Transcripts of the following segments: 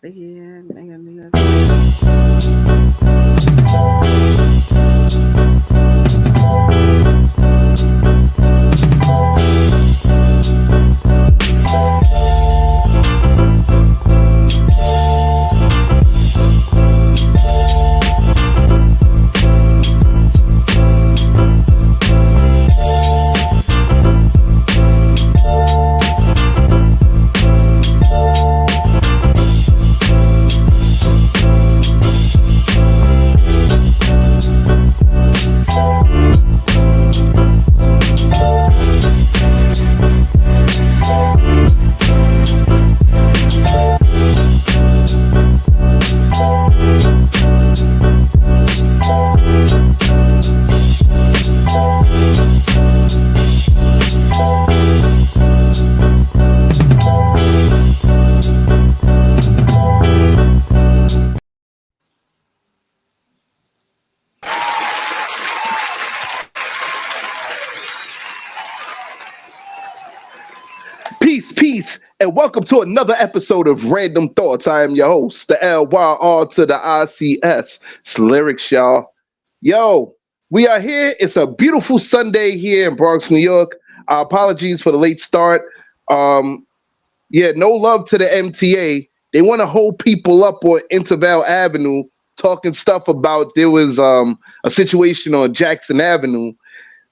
Yeah, nigga. Peace, and welcome to another episode of Random Thoughts. I am your host, the LYR to the ICS. It's lyrics, y'all. Yo, we are here. It's a beautiful Sunday here in Bronx, New York. Apologies for the late start. No love to the MTA. They want to hold people up on Intervale Avenue, talking stuff about there was a situation on Jackson Avenue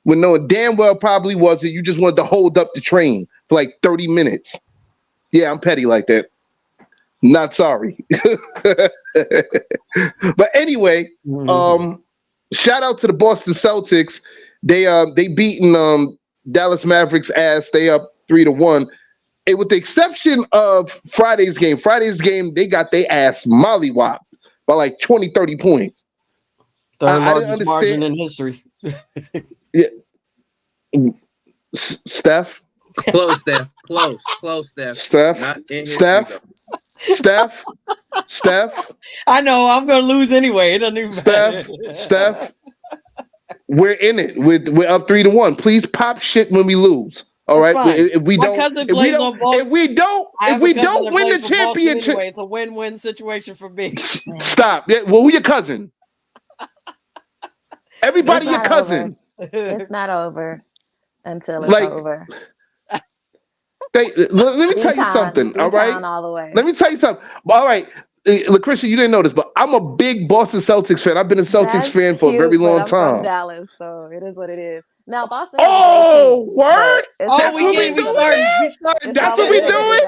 when knowing damn well probably wasn't. You just wanted to hold up the train for like 30 minutes. Yeah, I'm petty like that. Not sorry. But anyway, shout out to the Boston Celtics. They beaten Dallas Mavericks ass. They up 3-1. And with the exception of Friday's game, they got their ass mollywopped by like 20, 30 points. Third largest margin in history. Yeah. Steph? Close, Steph. Close, Steph. Steph. I know I'm gonna lose anyway. It doesn't even matter. Steph. We're in it. We're up 3-1. Please pop shit when we lose. All right. If we don't win the championship, anyway, it's a win-win situation for me. Stop. Yeah, well, who your cousin? Everybody your cousin. It's not over until it's over. Let me tell you something. All right. All the way. Let me tell you something. All right. Lucretia, you didn't know this, but I'm a big Boston Celtics fan. I've been a Celtics fan for a very long time. From Dallas, so it is what it is. Now Boston. Word! We started. That's what we doing.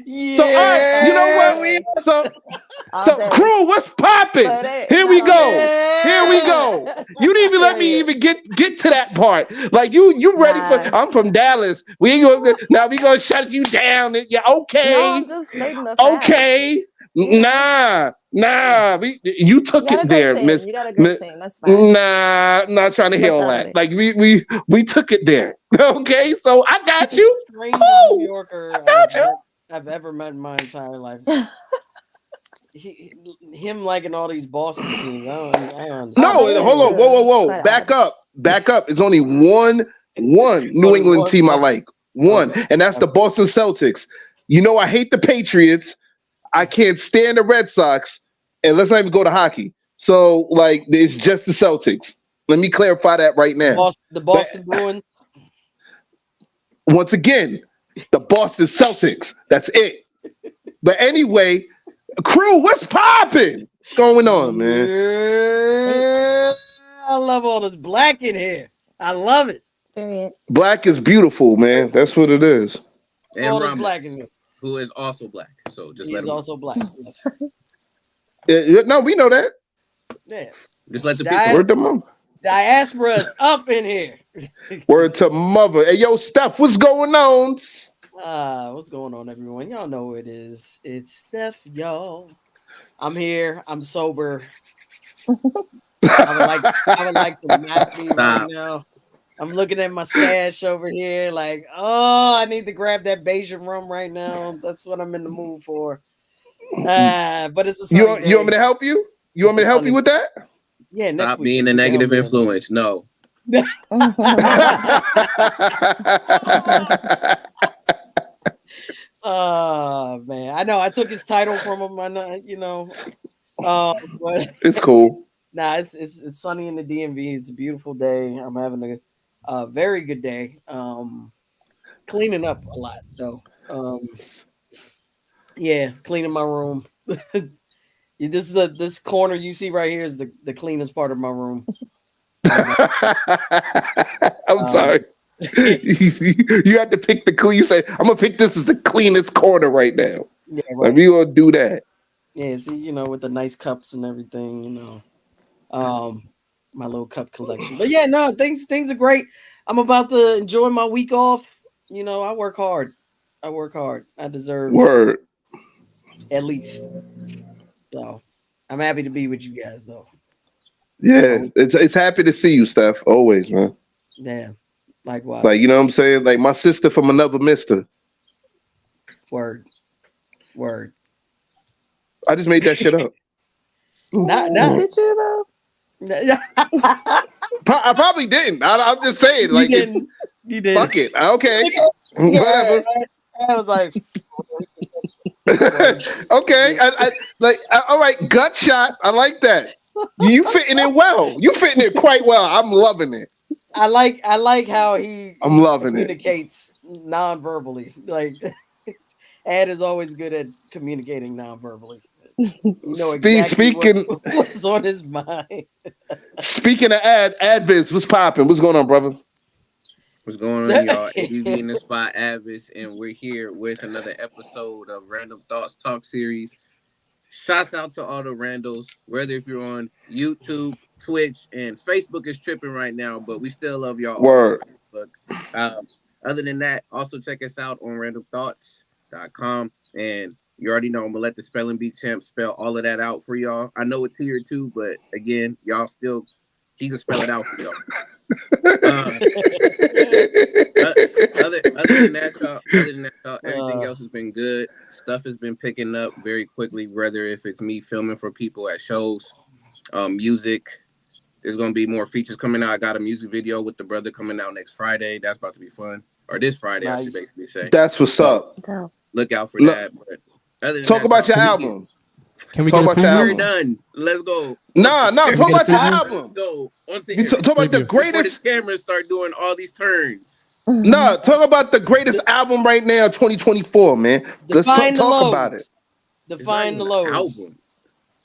Yeah. So, all right, you know what? So crew, what's popping? Here we go. You didn't even let me even get to that part. Like you ready for? I'm from Dallas. We ain't gonna shut you down. Yeah, okay. No, I'm just stating the facts. Okay. Nah. You took it there, Miss. You got a great team. That's fine. Nah, I'm not trying to hear all that. Like we took it there. Okay, so I got you. Strangest New Yorker I've ever met in my entire life. Him liking all these Boston teams. I don't understand. No, hold on. Whoa. Back up. It's only one New England team I like. One, and that's the Boston Celtics. You know I hate the Patriots. I can't stand the Red Sox, and let's not even go to hockey. So, like, it's just the Celtics. Let me clarify that right now. The Boston Bruins. Once again, the Boston Celtics. That's it. But anyway, crew, what's popping? What's going on, man? Yeah, I love all this black in here. I love it. Period. Black is beautiful, man. That's what it is. And all this Ramos, black in here. who is also black. So just let He's him also black. No, we know that. Yeah. just let the Word to people. mother. Diaspora's up in here. Word to mother. Hey, yo, Steph, what's going on? What's going on, everyone? Y'all know who it is. It's Steph, y'all. I'm here. I'm sober. I would like to map me right now. I'm looking at my stash over here, like, oh, I need to grab that Bayesian rum right now. That's what I'm in the mood for. But it's a you want me to help you? You want me to help you with that? Yeah, next Stop week. being a negative influence. No. Man, I know I took his title from him. I know, but It's cool. nah, it's sunny in the DMV. It's a beautiful day. I'm having a very good day. Cleaning up a lot though. Yeah, cleaning my room. This corner you see right here is the cleanest part of my room. I'm Um, sorry. You had to pick the clean. You say, I'm gonna pick this as the cleanest corner right now. yeah, Like right. we gonna do that. Yeah, see, with the nice cups and everything, my little cup collection. But yeah, no, things are great. I'm about to enjoy my week off. I work hard. I work hard. I deserve Word. at least. So I'm happy to be with you guys though. My Yeah, week, it's happy to see you, Steph. Always, man. yeah, Like likewise. you know what I'm saying. Like my sister from another mister. Word, word. I just made that shit up. Not, Mm. not. Did you though? I probably didn't. I'm just saying. You Like it's didn't. You didn't. fuck it. Okay, Look at whatever. I was like, Okay. All right. Gut shot. I like that. You fitting in well. You fitting in quite well. I'm loving it. I like how he I'm he loving it. communicates non-verbally. Like Ed is always good at communicating non-verbally. You know exactly Speaking what's on his mind. speaking of adviz, what's popping? What's going on, brother? What's going on, y'all? ABV in the spot, Avis, and we're here with another episode of Random Thoughts Talk Series. Shouts out to all the randos, whether if you're on YouTube, Twitch, and Facebook is tripping right now, but we still love y'all all on Word. Facebook. Other than that, also check us out on randomthoughts.com. And you already know I'm gonna let the spelling bee champ spell all of that out for y'all. I know it's here too, but again, y'all still he can spell it out for y'all. Uh, other than that, y'all, everything else has been good. Stuff has been picking up very quickly, whether if it's me filming for people at shows, music. There's gonna be more features coming out. I got a music video with the brother coming out next Friday. That's about to be fun. Or this Friday, I should Nice. basically say. That's what's So up. Dope. look out for No, that. But other than talk that, about y'all, your we album. Can we Talk get a about your preview? we're album. done. Let's go. Nah, Can talk we get a about your preview? Let's album. go. Onto You Eric. talk about the Preview. Before the greatest. cameras start doing all these turns. Nah, talk about the greatest album right now, 2024, man. Let's Define the talk about it. lows. It's not Define even the an lows. album.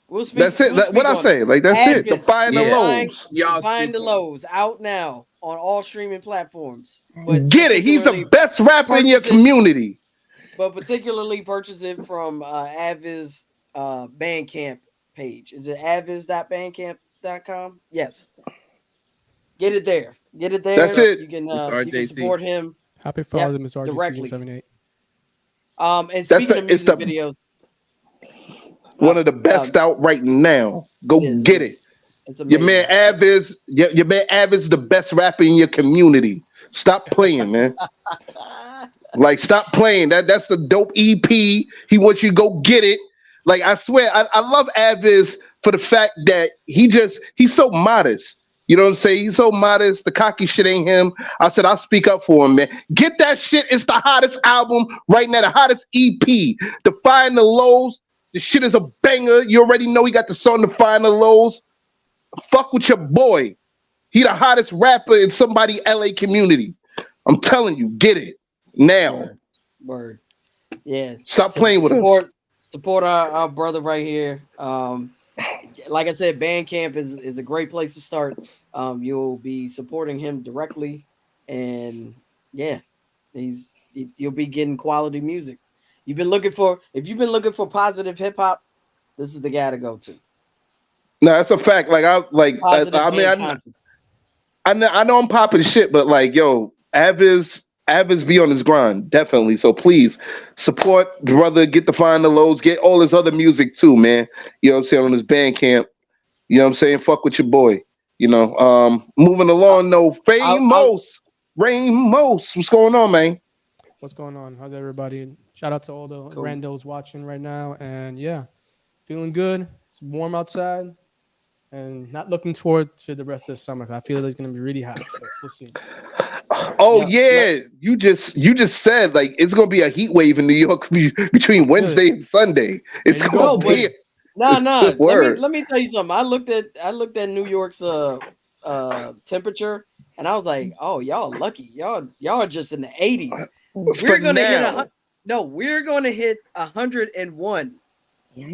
We'll speak. That's it. We'll What speak I on it. say. Like that's it. Advis, Define the Yeah. lows. Y'all define speak the on it. lows. Out now on all streaming platforms, but Get it. He's the particularly best rapper in your purchase it. community. But particularly purchase it from Advis Bandcamp page. Is it advis.bandcamp.com? Yes. Get it there. Get it That's there. it. You can Mr. support RJC. him. Happy Yep, Father's Day, Mr. RGC directly. 178. And That's speaking of it's music the videos, one of the best out right now. Go it is. get it. It's Your man amazing. Aviz, your man Aviz, the best rapper in your community. Stop playing, man. Like, stop playing. That's the dope EP. He wants you to go get it. Like, I swear, I love Aviz for the fact that he's so modest. You know what I'm saying? He's so modest. The cocky shit ain't him. I said, I'll speak up for him, man. Get that shit. It's the hottest album right now, the hottest EP. Define the Lows. The shit is a banger. You already know he got the song Define the Lows. Fuck with your boy. He the hottest rapper in somebody LA community. I'm telling you, get it now. Word. Yeah. Stop playing with us. Support our brother right here. Like I said, Bandcamp is a great place to start. You'll be supporting him directly, and yeah, you'll be getting quality music. If you've been looking for positive hip hop, this is the guy to go to. No, that's a fact. Like Positive I mean, and conscious. I know I'm popping shit, but like, yo, Aviz be on his grind, definitely. So please support the brother, get to Find the Loads, get all his other music too, man. You know what I'm saying, on his Bandcamp. You know what I'm saying? Fuck with your boy. You know, moving along, no Ramos. What's going on, man? What's going on? How's everybody? Shout out to all the randos watching right now. And yeah, feeling good. It's warm outside. And not looking forward to the rest of the summer. I feel like it's going to be really hot. But we'll see. Oh Yep. yeah, you just said like it's gonna be a heat wave in New York between Wednesday and Sunday. It's There you gonna go, No, but be no. a word. Let me tell you something. I looked at New York's temperature, and I was like, oh, y'all lucky. Y'all are just in the 80s. For We're gonna hit now. we're gonna hit 101.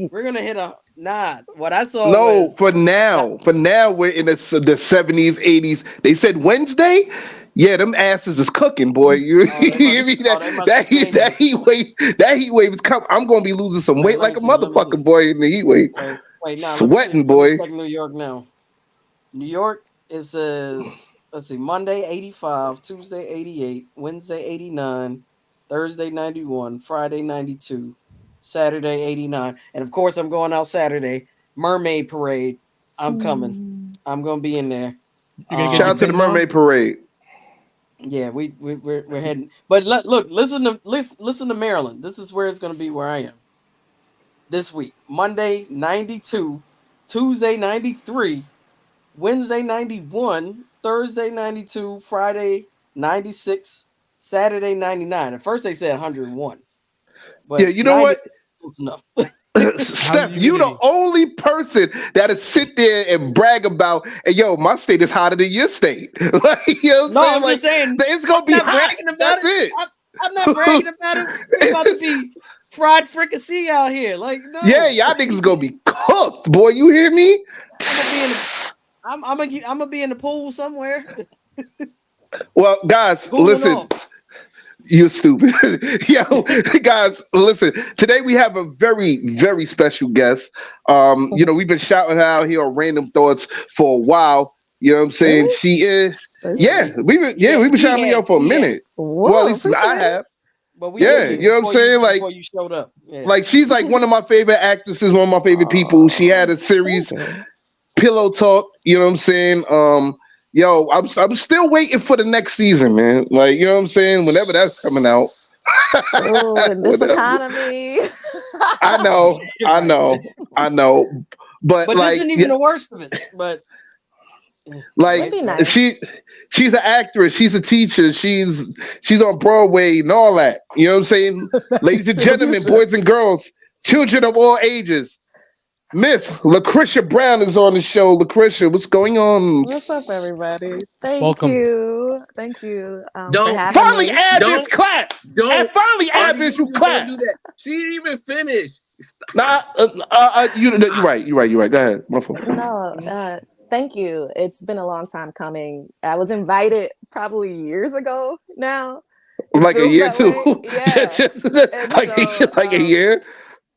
We're gonna Yikes. hit a nah. What I saw No, was for not, now. For now, we're in the 70s, 80s. They said Wednesday. Yeah, them asses is cooking, boy. You, oh they you hear must me? they must have changed That it. heat wave is coming. I'm gonna be losing some Wait, weight like a let me see. motherfucker, boy, in the heat wave. Wait, nah, let me see. Sweating, Let me boy. check New York now. New York, it says, let's see, Monday 85, Tuesday 88, Wednesday 89, Thursday 91, Friday 92, Saturday 89. And of course, I'm going out Saturday. Mermaid Parade. I'm coming. Mm. I'm going to be in there. You're gonna get Shout your out to the fins on. Mermaid Parade. Yeah, we're heading. But look, listen to Maryland. This is where it's going to be where I am this week. Monday 92, Tuesday 93, Wednesday 91, Thursday 92, Friday 96, Saturday 99. At first they said 101, Yeah, but you know 90 what? is enough. How's the Steph, you the humidity? only person that'll sit there and brag about, hey, yo, my state is hotter than your state. Like, you know what I'm No, saying? I'm just Like, saying it's gonna I'm be not hot. bragging about That's it. it. I'm not bragging about it. We about to be fried fricassee out here. Like, Yeah, no. y'all niggas gonna be cooked, boy. You hear me? I'm gonna be in the I'm gonna be in the pool somewhere. Well, guys, Cooling listen, off. you're stupid. Yo, guys, listen. Today we have a very, very special guest. We've been shouting her out here on Random Thoughts for a while. You know what I'm saying? Really? She is. First Yeah, Yeah, time. we've been he shouting her has, out for a he has. minute. Well, at Whoa, least I appreciate it. have. But we knew Yeah, you you know what I'm saying? before you showed up. Yeah. Like she's like one of my favorite actresses, one of my favorite people. She had Oh, a thank series, you. Pillow Talk. You know what I'm saying? Yo, I'm still waiting for the next season, man. Like, you know what I'm saying? Whenever that's coming out. Oh, in this Whatever. economy. I know, I Right. know, I know. But But this like, isn't yeah, even the worst of it. But It'd like be go ahead. nice. she's an actress, she's a teacher, she's on Broadway and all that. You know what I'm saying? Ladies and For the gentlemen, future. boys and girls, children of all ages. Miss Lucretia Brown is on the show. Lucretia, what's going on? What's up, everybody? Thank Welcome. you. Thank you for Don't having Finally, me. Advis don't clap. And don't finally, all you Advis, you niggas don't clap. do that. She didn't even finish. Nah, you're right. You're right. Go ahead. My fault. No, thank you. It's been a long time coming. I was invited probably years ago now. It Like a feels year that too. way. Yeah. And so Like a year.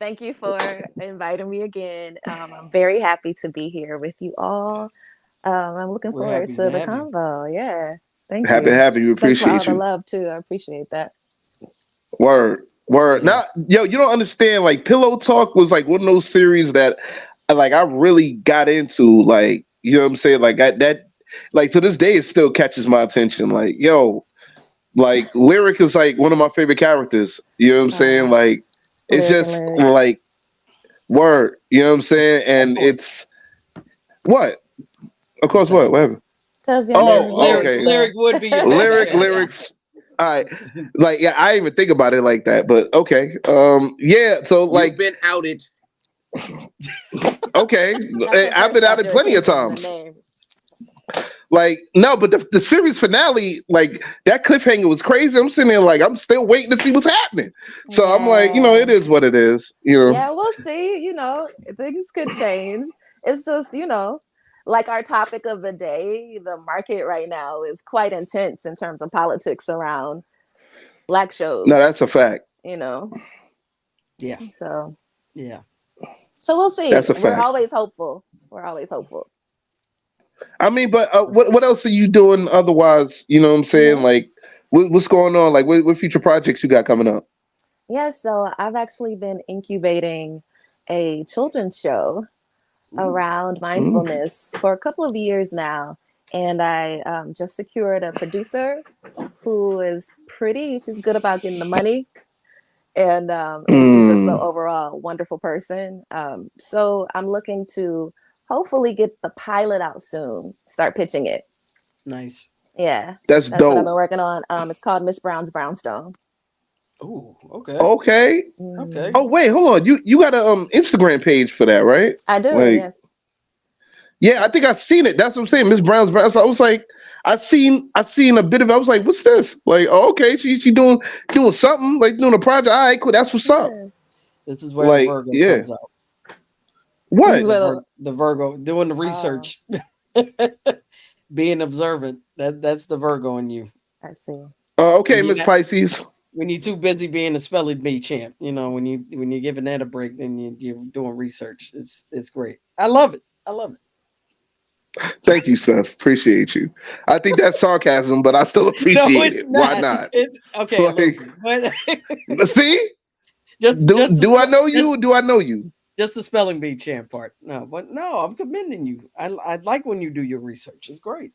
thank you for inviting me again. I'm very happy to be here with you all. I'm looking We're forward happy to to the have you. convo. Yeah. Thank Happy to you. have you. Thanks for all Appreciate the you. love too. I appreciate that. Word. Word. Yeah. Now, yo, you don't understand. Like Pillow Talk was like one of those series that like I really got into. Like, you know what I'm saying? Like that like to this day it still catches my attention. Like, yo, like Lyric is like one of my favorite characters. You know what I'm saying? Oh, Like it's lyric and just lyric. like word. You know what I'm saying? Of And course. it's what? Of I'm course, what? saying What happened? Because your name is Oh, lyric. lyric okay. So would be your favorite Lyric, character. lyrics. All right. Like, yeah, I didn't even think about it like that, but okay. Yeah. So, You've like, been outed. okay, that's when I've first been got outed your plenty of attention, the times. name. Like, no, but the series finale, like that cliffhanger was crazy. I'm sitting there like I'm still waiting to see what's happening. So I'm like, it Yeah. is what it is. Yeah, we'll see. Things could change. It's just, like our topic of the day, the market right now is quite intense in terms of politics around Black No, shows, that's a fact. you know. Yeah. So Yeah. so we'll see. That's a We're fact. always hopeful. We're always hopeful. I mean, but what else are you doing otherwise? You know what I'm saying? Hmm. Like, what's going on? Like, what future projects you got coming up? Yeah, so I've actually been incubating a children's show Ooh. around Mm. mindfulness for a couple of years now. And I just secured a producer who is pretty, she's good about getting the money. And she's just the Mm. overall wonderful person. So I'm looking to hopefully get the pilot out soon, start pitching it. Nice. Yeah, That's that's what I've been dope. working on. It's called Miss Brown's Brownstone. Oh, okay. Okay. Okay. Oh wait, hold on. You got a Instagram page for that, right? I do, Like, yes. yeah, I think I've seen it. That's what I'm saying. Miss Brown's Brown. So I was like, I seen a bit of it. I was like, what's this? Like, oh, okay, she doing something, like doing a project. All right, cool. That's what's up. Yeah. This is where the Like, Virgo yeah. comes out. What? This is where The Virgo doing the research, being observant. That's the Virgo in you. I see. Okay, Miss Pisces. When you're too busy being a spelling bee champ, when you're giving that a break, then you're doing research. It's great. I love it. I love it. Thank you, Seth. Appreciate you. I think that's sarcasm, but I still appreciate it. Not. Why not? It's okay. Like, But see, do I know you? Do I know you? Just the spelling bee champ part. No, I'm commending you. I like when you do your research. It's great.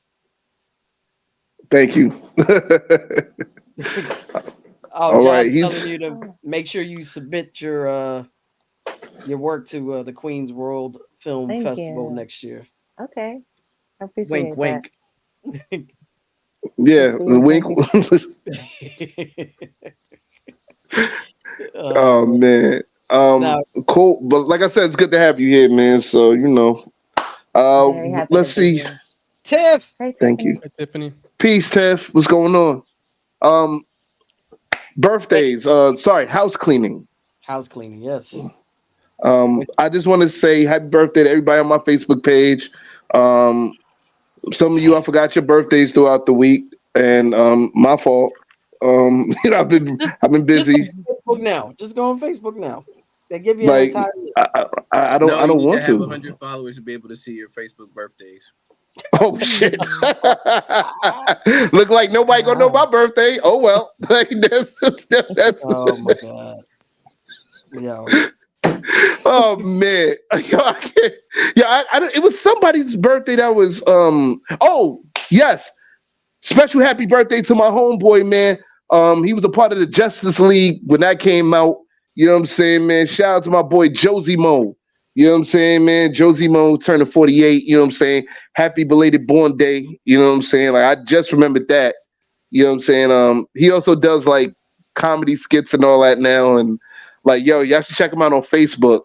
Thank you. Oh, John's right, telling you to make sure you submit your work to the Queens World Film Festival next year. Okay, I appreciate wink, that. wink. Yeah, the wink. Oh man, cool. But like I said, it's good to have you here, man. So let's see. Tiff. Hey, thank you. Hey, Tiffany. Peace, Tiff. What's going on? Birthdays. Sorry, house cleaning. House cleaning. Yes. I just want to say happy birthday to everybody on my Facebook page. Some of you, I forgot your birthdays throughout the week, and my fault. I've been busy. Just go on Facebook now. They give you like, an entire list. I don't want to. Have 100 followers to be able to see your Facebook birthdays. Oh shit! Look like nobody gonna know my birthday. Oh well. That's oh my god. Yo. Oh man. Yo, I can't. Yeah, it was somebody's birthday that was oh yes. Special happy birthday to my homeboy, man. He was a part of the Justice League when that came out. You know what I'm saying, man? Shout out to my boy Josie Mo. You know what I'm saying, man? Josie Mo turning 48. You know what I'm saying? Happy belated born day. You know what I'm saying? Like, I just remembered that. You know what I'm saying? He also does like comedy skits and all that now. And like, yo, y'all should check him out on Facebook.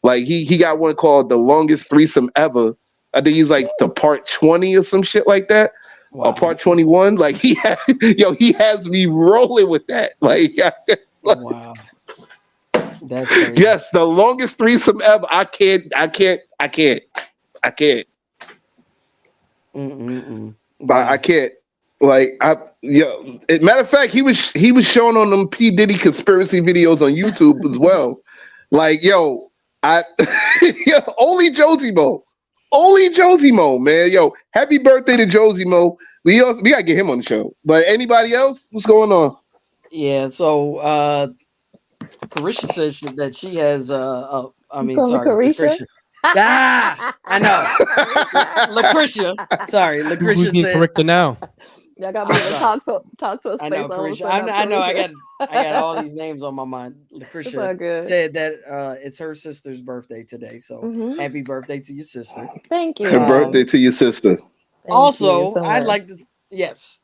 Like, he got one called The Longest Threesome Ever. I think he's like the part 20 or some shit like that. Wow. Or part 21. Like, he has me rolling with that. Like, wow. That's crazy. Yes, the longest threesome ever. I can't. I can't. I can't. Like, matter of fact, he was shown on them P. Diddy conspiracy videos on YouTube as well. Like, yo, only Josie Mo, man. Yo, happy birthday to Josie Mo. We gotta get him on the show. But anybody else? What's going on? Yeah. So, Carisha says that she has Carisha. I know. Lucretia. Sorry, Lucretia said. Correct it now. Y'all got me to talk to a space. I know, Carisha. I know. I got all these names on my mind. Lucretia said that it's her sister's birthday today. So happy birthday to your sister. Thank you. Happy birthday to your sister. Also, I'd like to. Yes.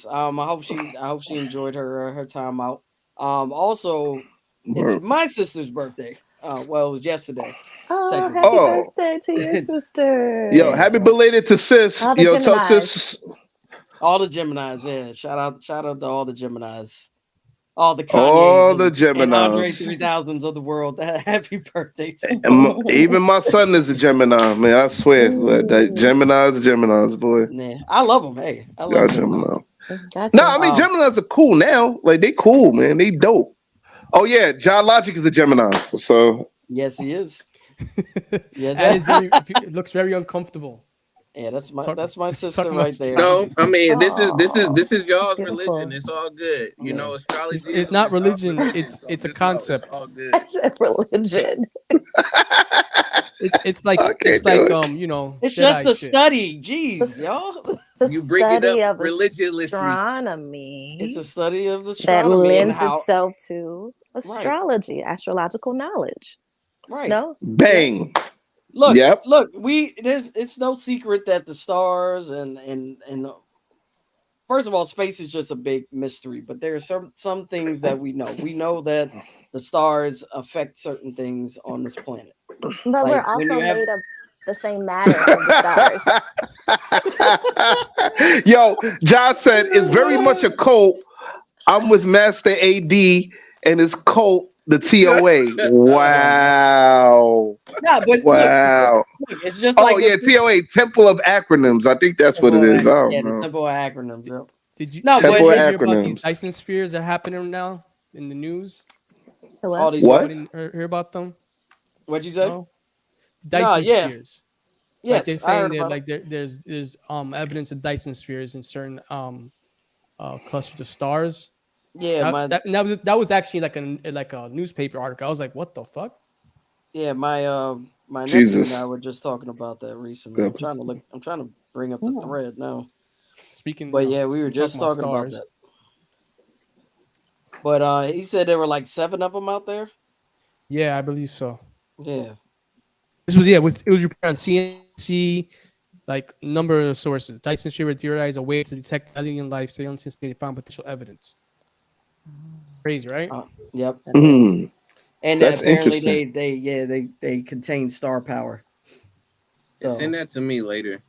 I hope she enjoyed her time out. Also, it's my sister's birthday. Well, it was yesterday. Oh, happy birthday to your sister. Yo, happy belated to sis. Yo, tell sis. All the Geminis, yeah. Shout out to all the Geminis. All the Kanyes. All the Geminis. And Andre 3000s of the world. Happy birthday to them. Even my son is a Gemini, man. I swear. That Geminis, boy. Yeah, I love them. Hey, I love Geminis. I mean, Geminis are cool now. Like, they cool, man. They dope. Oh, yeah. John Logic is a Gemini. So. Yes, he is. Yes, it looks very uncomfortable. Yeah, that's my sister right there. No, I mean this is y'all's religion. It's all good. You know, astrology. It's not religion. It's a concept. It's all good. I said religion. it's like you know. It's just a study. Jeez, y'all. You bring it up religiously. Astronomy. It's a study of astronomy that lends itself to astrology, astrological knowledge. Right. No. Bang. Look, it's no secret that the stars and first of all, space is just a big mystery, but there are some things that we know. We know that the stars affect certain things on this planet. But Like, we're when also you have- made of the same matter of the stars. Yo, John said it's very much a cult. I'm with Master AD and his cult, the TOA. Wow. Yeah, but Wow. it's just Oh like yeah, TOA, Temple of Acronyms. I think that's what it is. I don't yeah, the know. Temple of Acronyms. Yep. Did you, No, did but you Temple hear about these acronyms. Dyson spheres that happening now in the news? All these What? Hear about them? What'd you say? No? Dyson yeah. spheres. Yes, Like they're I saying heard that about like there's evidence of Dyson spheres in certain clusters of stars. Yeah, That was actually like a newspaper article. I was like, what the fuck? my nephew Jesus. and I were just talking about that recently. I'm trying to bring up the thread now. Speaking, But yeah, we were just talking about that. But he said there were like 7 of them out there. Yeah, I believe so. Yeah. It was reported on CNC, like number of sources. Dyson sphere were theorized a way to detect alien life since they found potential evidence. Crazy, right? Yep. Mhm. And That's apparently interesting. they contain star power. So, Send that to me later.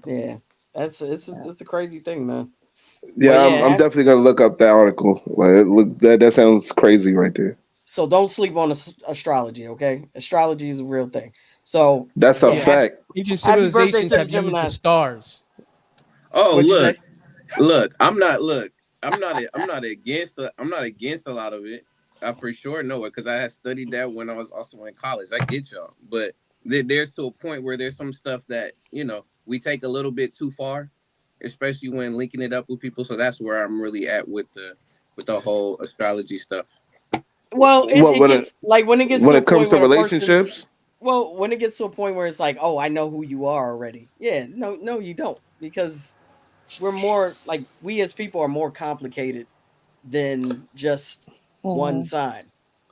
yeah, it's a crazy thing, man. Yeah, But I'm definitely gonna look up that article. Like, that sounds crazy right there. So don't sleep on astrology, okay? Astrology is a real thing. So That's a fact. Ancient Happy birthday civilizations to have the used the Gemini. stars. Oh, What'd you look, say? look. I'm not against a lot of it. I for sure know it because I had studied that when I was also in college. I get y'all, but there's to a point where there's some stuff that we take a little bit too far, especially when linking it up with people. So that's where I'm really at with the whole astrology stuff. Well, it gets like when it gets when to it comes to relationships. Well, when it gets to a point where it's like, oh, I know who you are already. Yeah, no, you don't, because we're more like, we as people are more complicated than just one sign.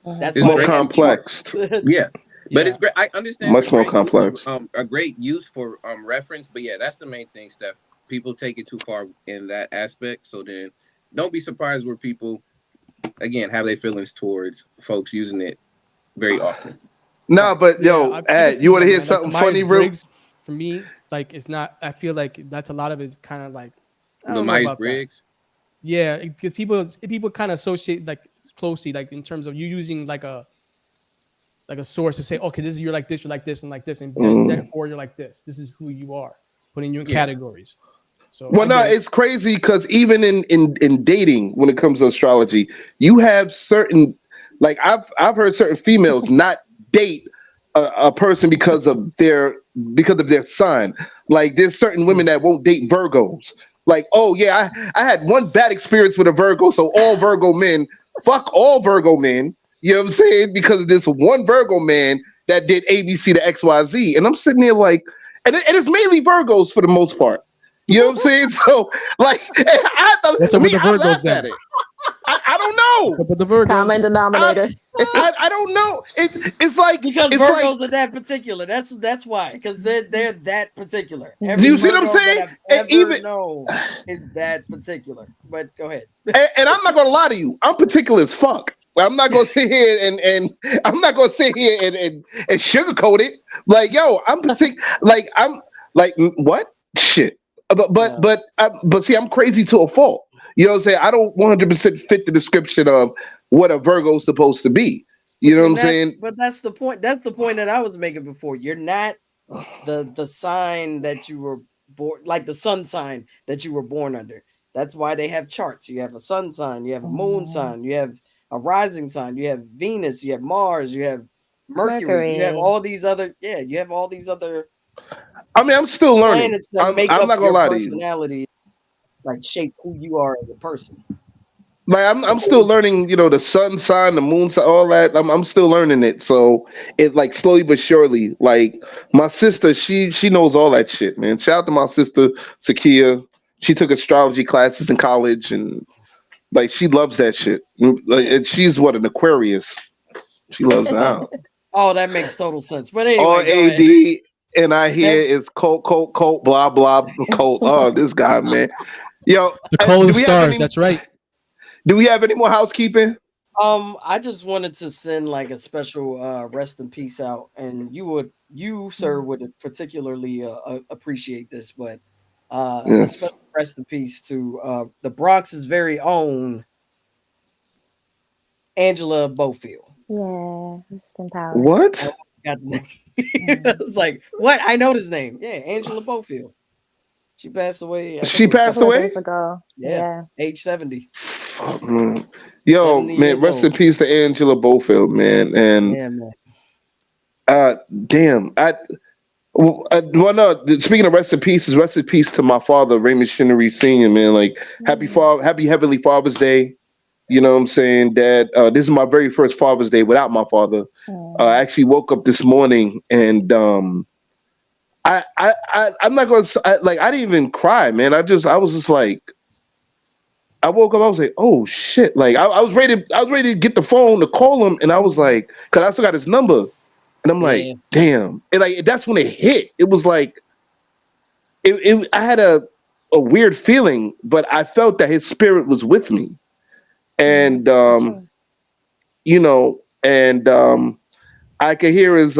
That's It's why more they have complex. charts. Yeah. But it's great. I understand Much more complex. A great use for reference, but yeah, that's the main thing, Steph. People take it too far in that aspect. So then, don't be surprised where people, again, have their feelings towards folks using it very often. No, but yo, Ed, you want to hear something funny, real? For me, like it's not. I feel like that's a lot of it. Kind of like I The don't know about that. Myers-Briggs. Yeah, because people kind of associate like closely, like in terms of you using like a source to say, okay, this is you're like this, and like this, and therefore you're like this. This is who you are, putting you in categories. So well, no, it's crazy because even in dating, when it comes to astrology, you have certain, like I've heard certain females not date a person because of their sign. Like there's certain women that won't date Virgos. Like, oh yeah, I had one bad experience with a Virgo, so all Virgo men, fuck all Virgo men. You know what I'm saying? Because of this one Virgo man that did ABC to XYZ. And I'm sitting there like, and it's mainly Virgos for the most part. You know what I'm saying? So, like, I thought, what's up with the Virgos then? I don't know. But the Virgos, common denominator. I don't know. It's like because it's Virgos like, are that particular. That's why. Because they're that particular. Do you see what I'm saying? Even know is that particular. But go ahead. And I'm not gonna lie to you. I'm particular as fuck. I'm not gonna sit here and I'm not gonna sit here and sugarcoat it. Like, yo, I'm particular. Like, I'm like, what shit? But see, I'm crazy to a fault. You know what I'm saying? I don't 100% fit the description of what a Virgo is supposed to be. You know what I'm saying? But that's the point. That's the point that I was making before. You're not the sign that you were born, like the sun sign that you were born under. That's why they have charts. You have a sun sign, you have a moon sign, you have a rising sign, you have Venus, you have Mars, you have Mercury. You have all these other, you have all these other. I mean, I'm still learning. I'm not gonna lie to you. Personality, like shape who you are as a person. Like I'm still learning, you know, the sun sign, the moon sign, all that. I'm still learning it. So it like slowly but surely. Like my sister, she knows all that shit, man. Shout out to my sister Sakia. She took astrology classes in college, and like she loves that shit. Like, and she's an Aquarius. She loves that. Oh, that makes total sense. But anyway, all AD, and I hear is cult, blah blah cult. Oh, this guy, man. Yo, The do cold we have stars. any? That's right. Do we have any more housekeeping? I just wanted to send like a special rest in peace out, and you sir would particularly appreciate this, but a Yes. special rest in peace to the Bronx's very own Angela Bofield. Yeah, rest in power. What? I almost forgot the name. I was like, what? I know his name. Yeah, Angela Bofield. She passed away. I think She it was a passed couple of away? days ago. Yeah, age 70. Mm. Yo, 70 man, years rest in old. peace to Angela Bofield, man. And Yeah, man. damn, well, no. Speaking of rest in peace, rest in peace to my father, Raymond Shinnery Sr. Man, like happy Heavenly Father's Day. You know what I'm saying, Dad? This is my very first Father's Day without my father. I actually woke up this morning and I'm not gonna like I didn't even cry, man. I was just like. I woke up. I was like, "Oh shit!" Like I was ready. I was ready to get the phone to call him, and I was like, "Cause I still got his number," and I'm like, Yeah. "Damn!" And like that's when it hit. It was like, I had a weird feeling, but I felt that his spirit was with me, and you know, and I could hear his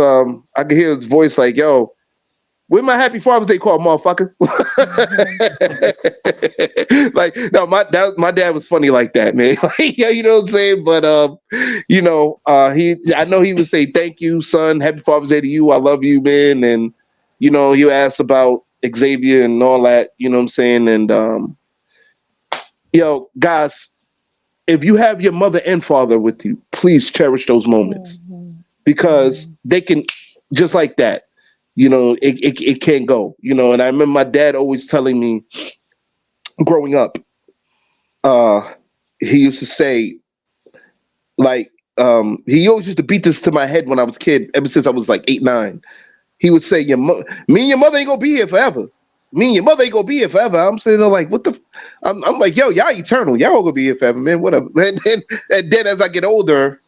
voice like, "Yo, where my happy Father's Day call, motherfucker?" Like, no, my dad was funny like that, man. Like, yeah, you know what I'm saying? But I know he would say, "Thank you, son. Happy Father's Day to you. I love you, man." And he asked about Xavier and all that. You know what I'm saying? And guys, if you have your mother and father with you, please cherish those moments because they can just like that. It can't go. And I remember my dad always telling me growing up, he used to say, like, he always used to beat this to my head when I was a kid, ever since I was like 8, 9. He would say, me and your mother ain't gonna be here forever. Me and your mother ain't gonna be here forever. I'm sitting there like, what the? I'm like, yo, y'all eternal. Y'all gonna be here forever, man. Whatever. And then as I get older,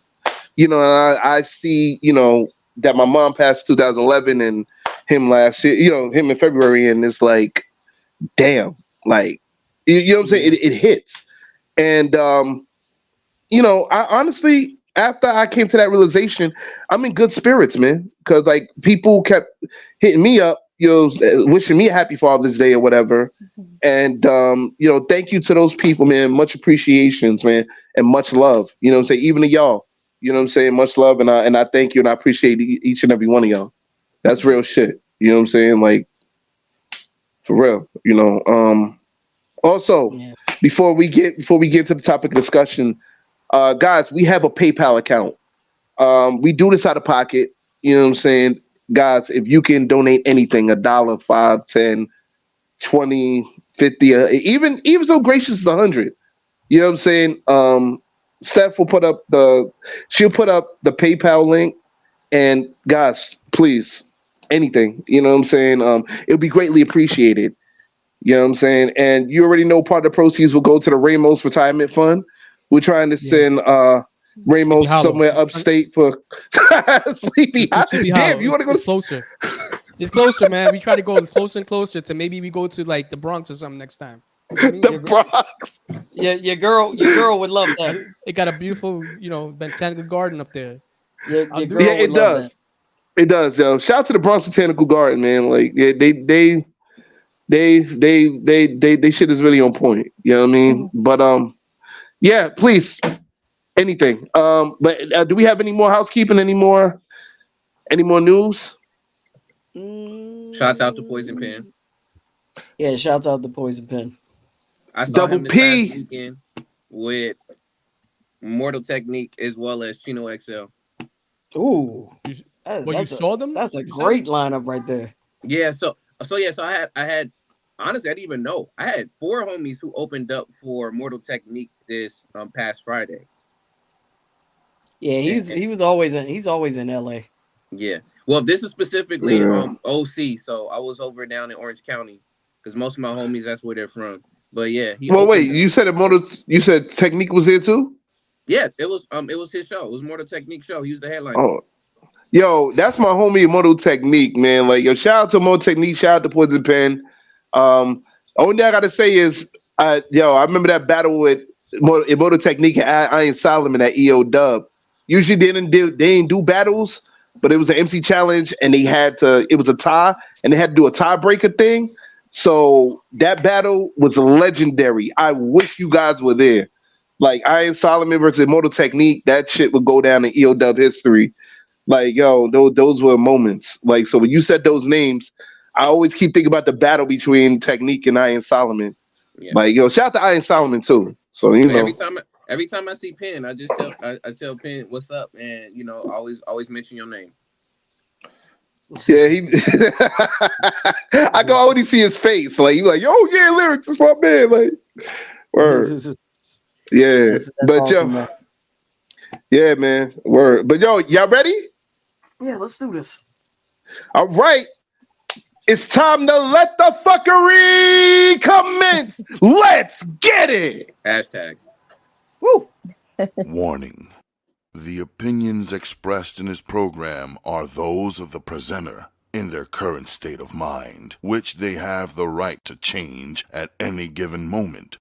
I see, that my mom passed 2011 and him last year, him in February, and it's like, damn, like, you know what I'm saying? It hits. And, I honestly, after I came to that realization, I'm in good spirits, man. Because, like, people kept hitting me up, wishing me a happy Father's Day or whatever. And, thank you to those people, man. Much appreciations, man. And much love. You know what I'm saying? Even to y'all. You know what I'm saying? Much love. And I thank you and I appreciate each and every one of y'all. That's real shit. You know what I'm saying? Like, for real, Also, before we get to the topic of discussion, guys, we have a PayPal account. We do this out of pocket. You know what I'm saying? Guys, if you can donate anything, $1, $5, 10, 20, 50, even so gracious as 100. You know what I'm saying? Steph will put up the PayPal link, and guys, please, anything. You know what I'm saying? It'll be greatly appreciated. You know what I'm saying? And you already know part of the proceeds will go to the Ramos Retirement Fund. We're trying to send Ramos somewhere upstate for Sleepy Hollow. Damn, you want to go closer? It's closer, man. We try to go closer and closer to maybe we go to like the Bronx or something next time. The Bronx. Yeah, your girl would love that. It got a beautiful, botanical garden up there. Your girl would love that. It does, yo. Shout out to the Bronx Botanical Garden, man. Like, they shit is really on point. You know what I mean? But yeah, please, anything. But do we have any more housekeeping? Any more news? Shouts out to Poison Pen. Yeah, shouts out to Poison Pen. I saw Double him this P last weekend with Mortal Technique as well as Chino XL. Ooh, you saw them? That's a great lineup right there. Yeah, so I had honestly I didn't even know. I had 4 homies who opened up for Mortal Technique this past Friday. Yeah, he's always in LA. Yeah. Well, this is specifically OC, so I was over down in Orange County because most of my homies, that's where they're from. But yeah, you said Technique was here too? Yeah, it was his show. It was Mortal Technique show. He was the headliner. Oh, yo, that's my homie Mortal Technique, man. Like, yo, shout out to Mortal Technique, shout out to Poison Pen. Only thing I gotta say is I remember that battle with Motor Technique and Iron Solomon at EO Dub. Usually they didn't do battles, but it was an MC challenge, and it was a tie, and they had to do a tiebreaker thing. So that battle was legendary. I wish you guys were there. Like Iron Solomon versus Motor Technique, that shit would go down in EO Dub history. Like, yo, those were moments. Like, so when you said those names, I always keep thinking about the battle between Technique and Iron Solomon. Yeah. Like, yo, shout out to Iron Solomon too. So you know, every time I see Penn, I just tell Penn what's up, and you know, always mention your name. Yeah, I can already see his face. Like he's like, yo, yeah, lyrics, that's my man. Like, word. Yeah, that's but awesome, man. Yeah, man, word. But yo, y'all ready? Yeah, let's do this. All right. It's time to let the fuckery commence. Let's get it. Hashtag. Woo. Warning. The opinions expressed in this program are those of the presenter in their current state of mind, which they have the right to change at any given moment.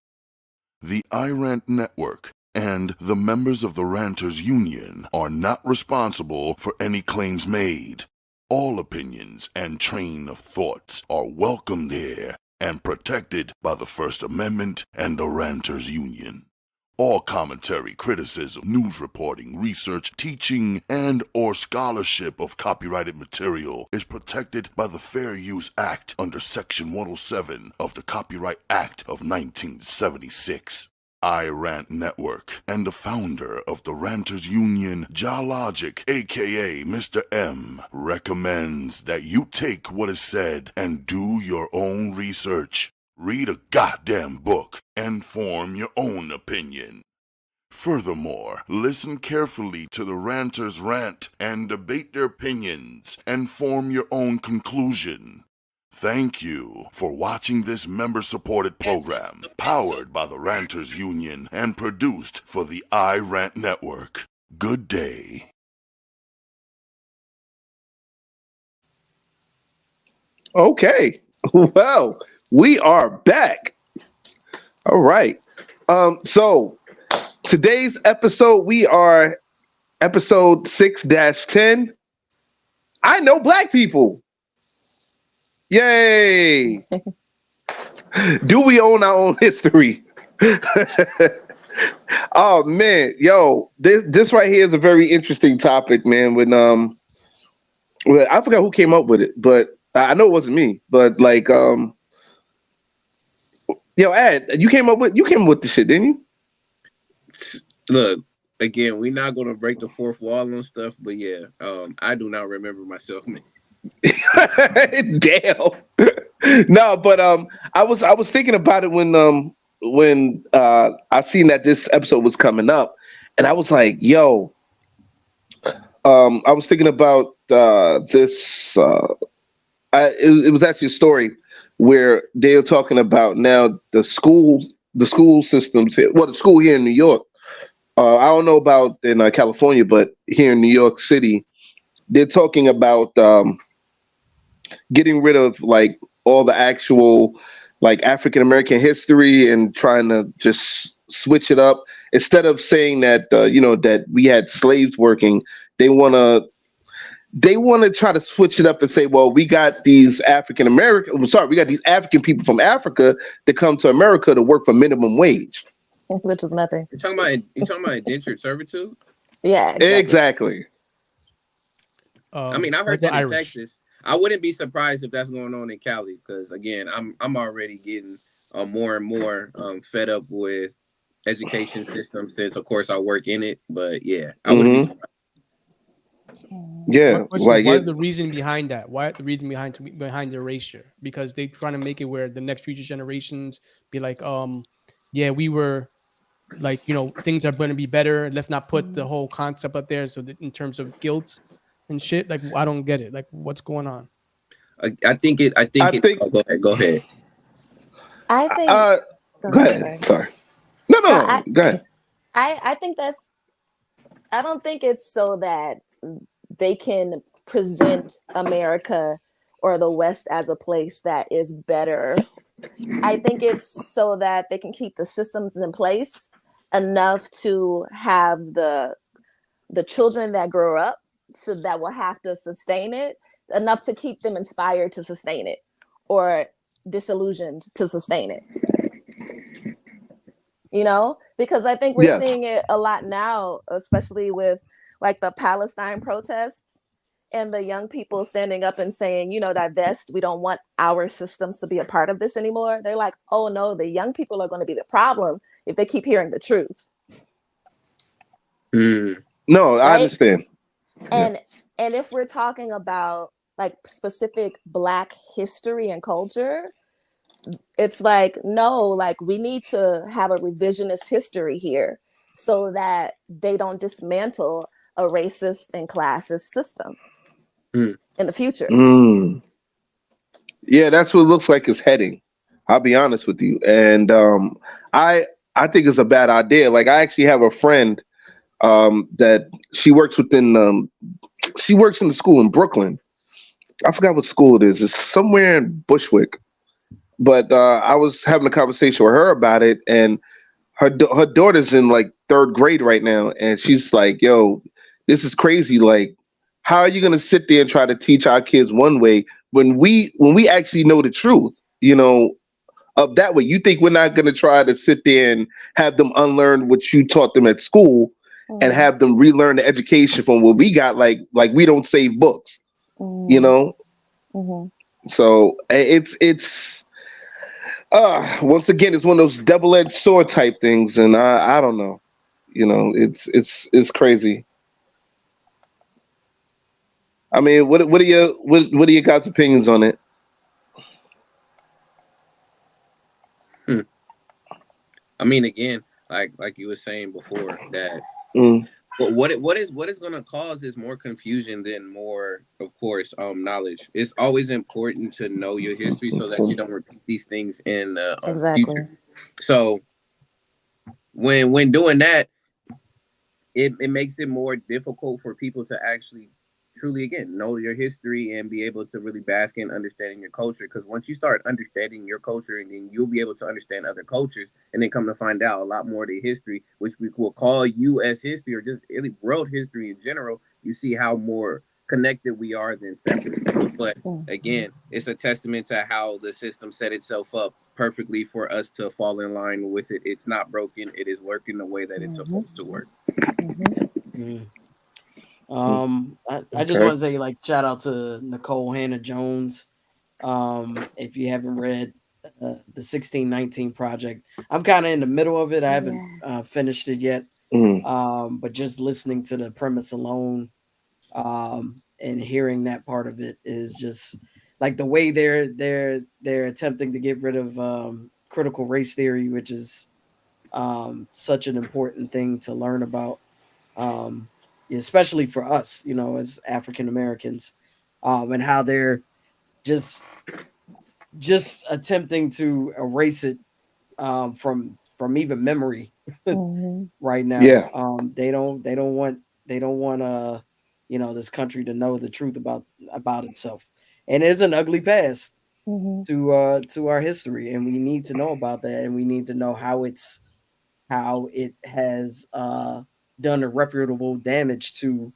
The iRant Network and the members of the Ranters Union are not responsible for any claims made. All opinions and train of thoughts are welcomed here and protected by the First Amendment and the Ranters Union. All commentary, criticism, news reporting, research, teaching, and or scholarship of copyrighted material is protected by the Fair Use Act under Section 107 of the Copyright Act of 1976. iRant Network and the founder of the Ranters Union, Jalogic, aka Mr. M, recommends that you take what is said and do your own research. Read a goddamn book and form your own opinion. Furthermore, listen carefully to the Ranters rant and debate their opinions and form your own conclusion. Thank you for watching this member-supported program, powered by the Ranters Union and produced for the iRant Network. Good day. Okay. Well, we are back. All right. So today's episode, we are episode 6-10. I know black people. Yay! Do we own our own history? Oh man, yo, this right here is a very interesting topic, man. When I forgot who came up with it, but I know it wasn't me. But like, yo, Ad, you came up with the shit, didn't you? Look, again, we're not gonna break the fourth wall and stuff, but yeah, I do not remember myself, man. Damn. No, but I was thinking about it when I seen that this episode was coming up, and I was like, yo, I was thinking about this. It was actually a story where they're talking about now the school systems here. Well, the school here in New York. I don't know about in California, but here in New York City, they're talking about getting rid of like all the actual like African American history and trying to just switch it up. Instead of saying that that we had slaves working, they want to try to switch it up and say, well, we got these African people from Africa that come to America to work for minimum wage, which is nothing. You're talking about indentured servitude? Yeah, exactly. I mean, I've heard that in Texas. I wouldn't be surprised if that's going on in Cali, because again, I'm already getting more and more fed up with education system since, of course, I work in it. But yeah, I wouldn't be surprised. Yeah, like what is the reason behind that? Why the reason behind the erasure? Because they trying to make it where the next future generations be like, yeah, we were like, things are going to be better. Let's not put the whole concept up there. So that in terms of guilt and shit, like I don't get it. Like what's going on? I think. Oh, go ahead. I think. Go ahead. Sorry. No. Go ahead. I think I don't think it's so that they can present America or the West as a place that is better I think it's so that they can keep the systems in place enough to have the children that grow up, so that will have to sustain it, enough to keep them inspired to sustain it, or disillusioned to sustain it. You know, because I think we're Yes. seeing it a lot now, especially with like the Palestine protests and the young people standing up and saying, you know, divest, we don't want our systems to be a part of this anymore. They're like, oh no, the young people are going to be the problem if they keep hearing the truth. No, I Right? understand. And if we're talking about like specific Black history and culture, it's like, no, like we need to have a revisionist history here so that they don't dismantle a racist and classist system in the future. Yeah, that's what it looks like it's heading. I'll be honest with you. And I think it's a bad idea. Like I actually have a friend that she works she works in the school in Brooklyn. I forgot what school it is. It's somewhere in Bushwick. But I was having a conversation with her about it, and her daughter's in like third grade right now, and she's like, "Yo, this is crazy. Like, how are you gonna sit there and try to teach our kids one way when we actually know the truth? You know, of that way. You think we're not gonna try to sit there and have them unlearn what you taught them at school, and have them relearn the education from what we got? Like we don't save books, you know? So it's." Once again, it's one of those double-edged sword type things, and I don't know, you know, it's crazy. I mean, what are your guys' opinions on it? I mean, again, like you were saying before, that but what is going to cause is more confusion than more, of course, knowledge. It's always important to know your history so that you don't repeat these things in the future. So when doing that, it makes it more difficult for people to actually truly, again, know your history and be able to really bask in understanding your culture. Because once you start understanding your culture, and then you'll be able to understand other cultures, and then come to find out a lot more of the history, which we will call U.S. history or just really world history in general, you see how more connected we are than separate. But again, it's a testament to how the system set itself up perfectly for us to fall in line with it. It's not broken. It is working the way that it's supposed to work. I just want to say, like, shout out to Nicole Hannah-Jones. If you haven't read the 1619 Project, I'm kind of in the middle of it. I haven't finished it yet. But just listening to the premise alone, and hearing that part of it is just like the way they're attempting to get rid of critical race theory, which is such an important thing to learn about. Especially for us, you know, as African Americans, and how they're just attempting to erase it from even memory right now. They don't want you know, this country to know the truth about itself, and there's an ugly past to our history, and we need to know about that, and we need to know how it has done irreparable damage to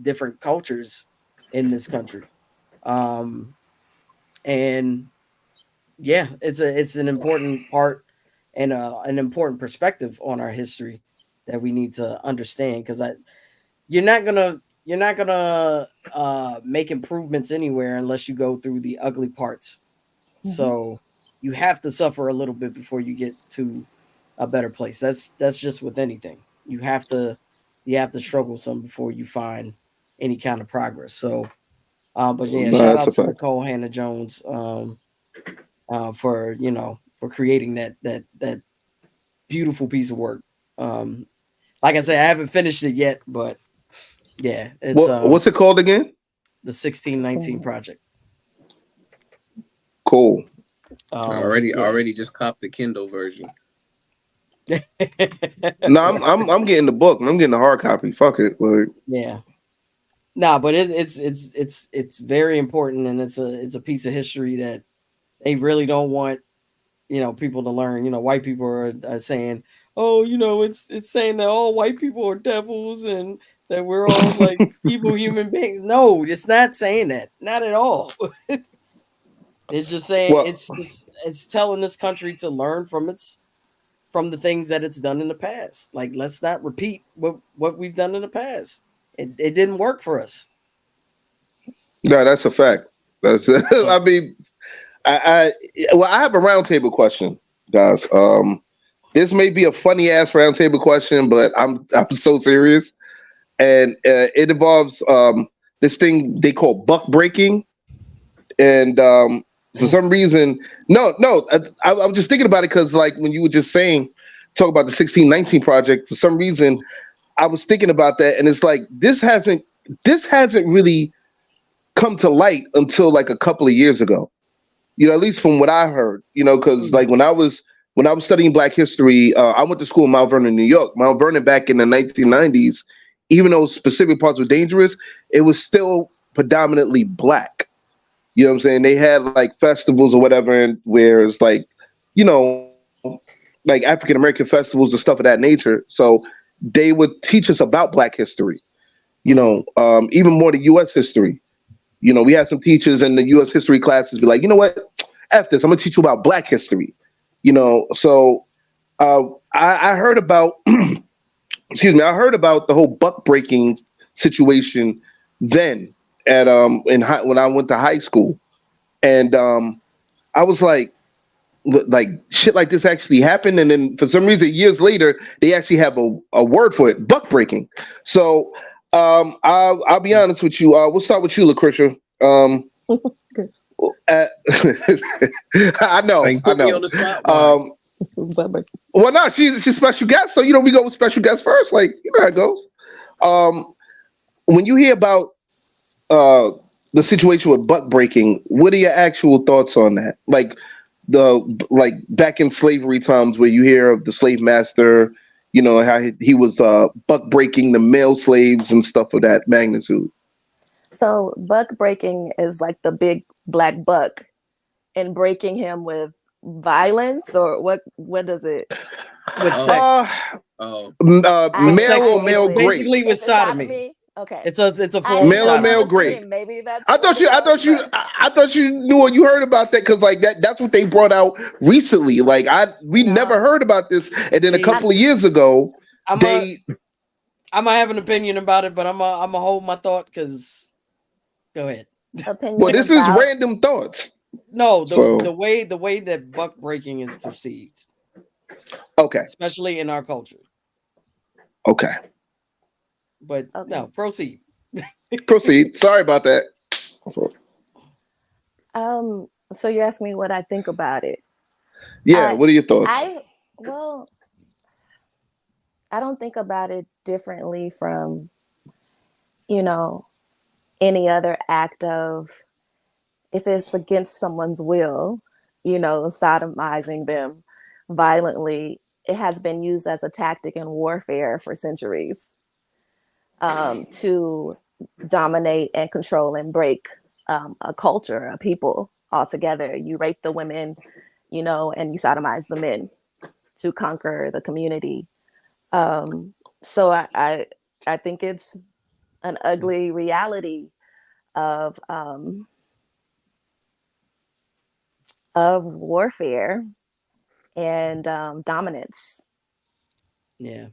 different cultures in this country. And yeah, it's an important part and an important perspective on our history that we need to understand, because you're not gonna make improvements anywhere unless you go through the ugly parts. So you have to suffer a little bit before you get to a better place. That's just with anything. You have to struggle some before you find any kind of progress. So, but yeah, shout out to Nicole Hannah-Jones for, you know, for creating that beautiful piece of work. Like I said, I haven't finished it yet, but yeah, it's what's it called again? The 1619 Project. Cool. Already just copped the Kindle version. No, I'm getting the book. I'm getting the hard copy. Fuck it. Like, yeah. No, but it's very important, and it's a piece of history that they really don't want people to learn. White people are saying, oh, it's saying that all white people are devils and that we're all like evil human beings. No, it's not saying that. Not at all. It's just saying Well, it's telling this country to learn from the things that it's done in the past. Like, let's not repeat what we've done in the past. It didn't work for us. no, that's a fact. That's So I mean, I have a roundtable question, guys. This may be a funny ass roundtable question, but I'm so serious, and it involves this thing they call buck breaking, and for some reason, no, I'm just thinking about it because like when you were just saying, talk about the 1619 project. For some reason, I was thinking about that, and it's like this hasn't really come to light until like a couple of years ago. At least from what I heard. Because like when I was studying Black history, I went to school in Mount Vernon, New York. Mount Vernon back in the 1990s, even though specific parts were dangerous, it was still predominantly Black. You know what I'm saying? They had like festivals or whatever, and where it's like, you know, like African American festivals and stuff of that nature. So they would teach us about Black history. Even more the U.S. history. We had some teachers in the U.S. history classes be like, you know what, F this, I'm gonna teach you about Black history. So I heard about, excuse me, I heard about the whole buck breaking situation then when I went to high school, and I was like shit like this actually happened, and then for some reason years later they actually have a word for it, buck breaking. So I'll be honest with you. We'll start with you, Lucretia. Good. Uh, I know, Like, I put me know. on the spot. Why? But Well, no, she's special guest, so we go with special guest first. Like how it goes. Um, when you hear about uh the situation with buck breaking, what are your actual thoughts on that? Like back in slavery times, where you hear of the slave master, how he was buck breaking the male slaves and stuff of that magnitude. so buck breaking is like the big black buck and breaking him with violence, or what does it? with Oh, sex, Uh, oh, I Male sex, on it's male actually, grape. basically with is it sodomy. sodomy? Okay. It's a I form of didn't Male know on that sodomy. male was the grape. name. Maybe that's I what thought it you. I was, thought you. but I thought you knew or you heard about that because like that's what they brought out recently. Like we never no. heard about this, and then a See, I, couple of years ago, I'm a they. I'm gonna have an opinion about it, but I'm a hold my thought because go ahead. Well, opinion this is about random thoughts. No, the So way that buck breaking is perceived, okay, especially in our culture. okay, But okay. no, proceed. proceed. Sorry about that. So you asked me what I think about it. Yeah, I what are your thoughts? I well, I don't think about it differently from, you know, any other act of, if it's against someone's will, sodomizing them violently. It has been used as a tactic in warfare for centuries, to dominate and control and break a culture, a people altogether. You rape the women, and you sodomize the men to conquer the community. So I think it's an ugly reality of warfare and dominance. Yeah,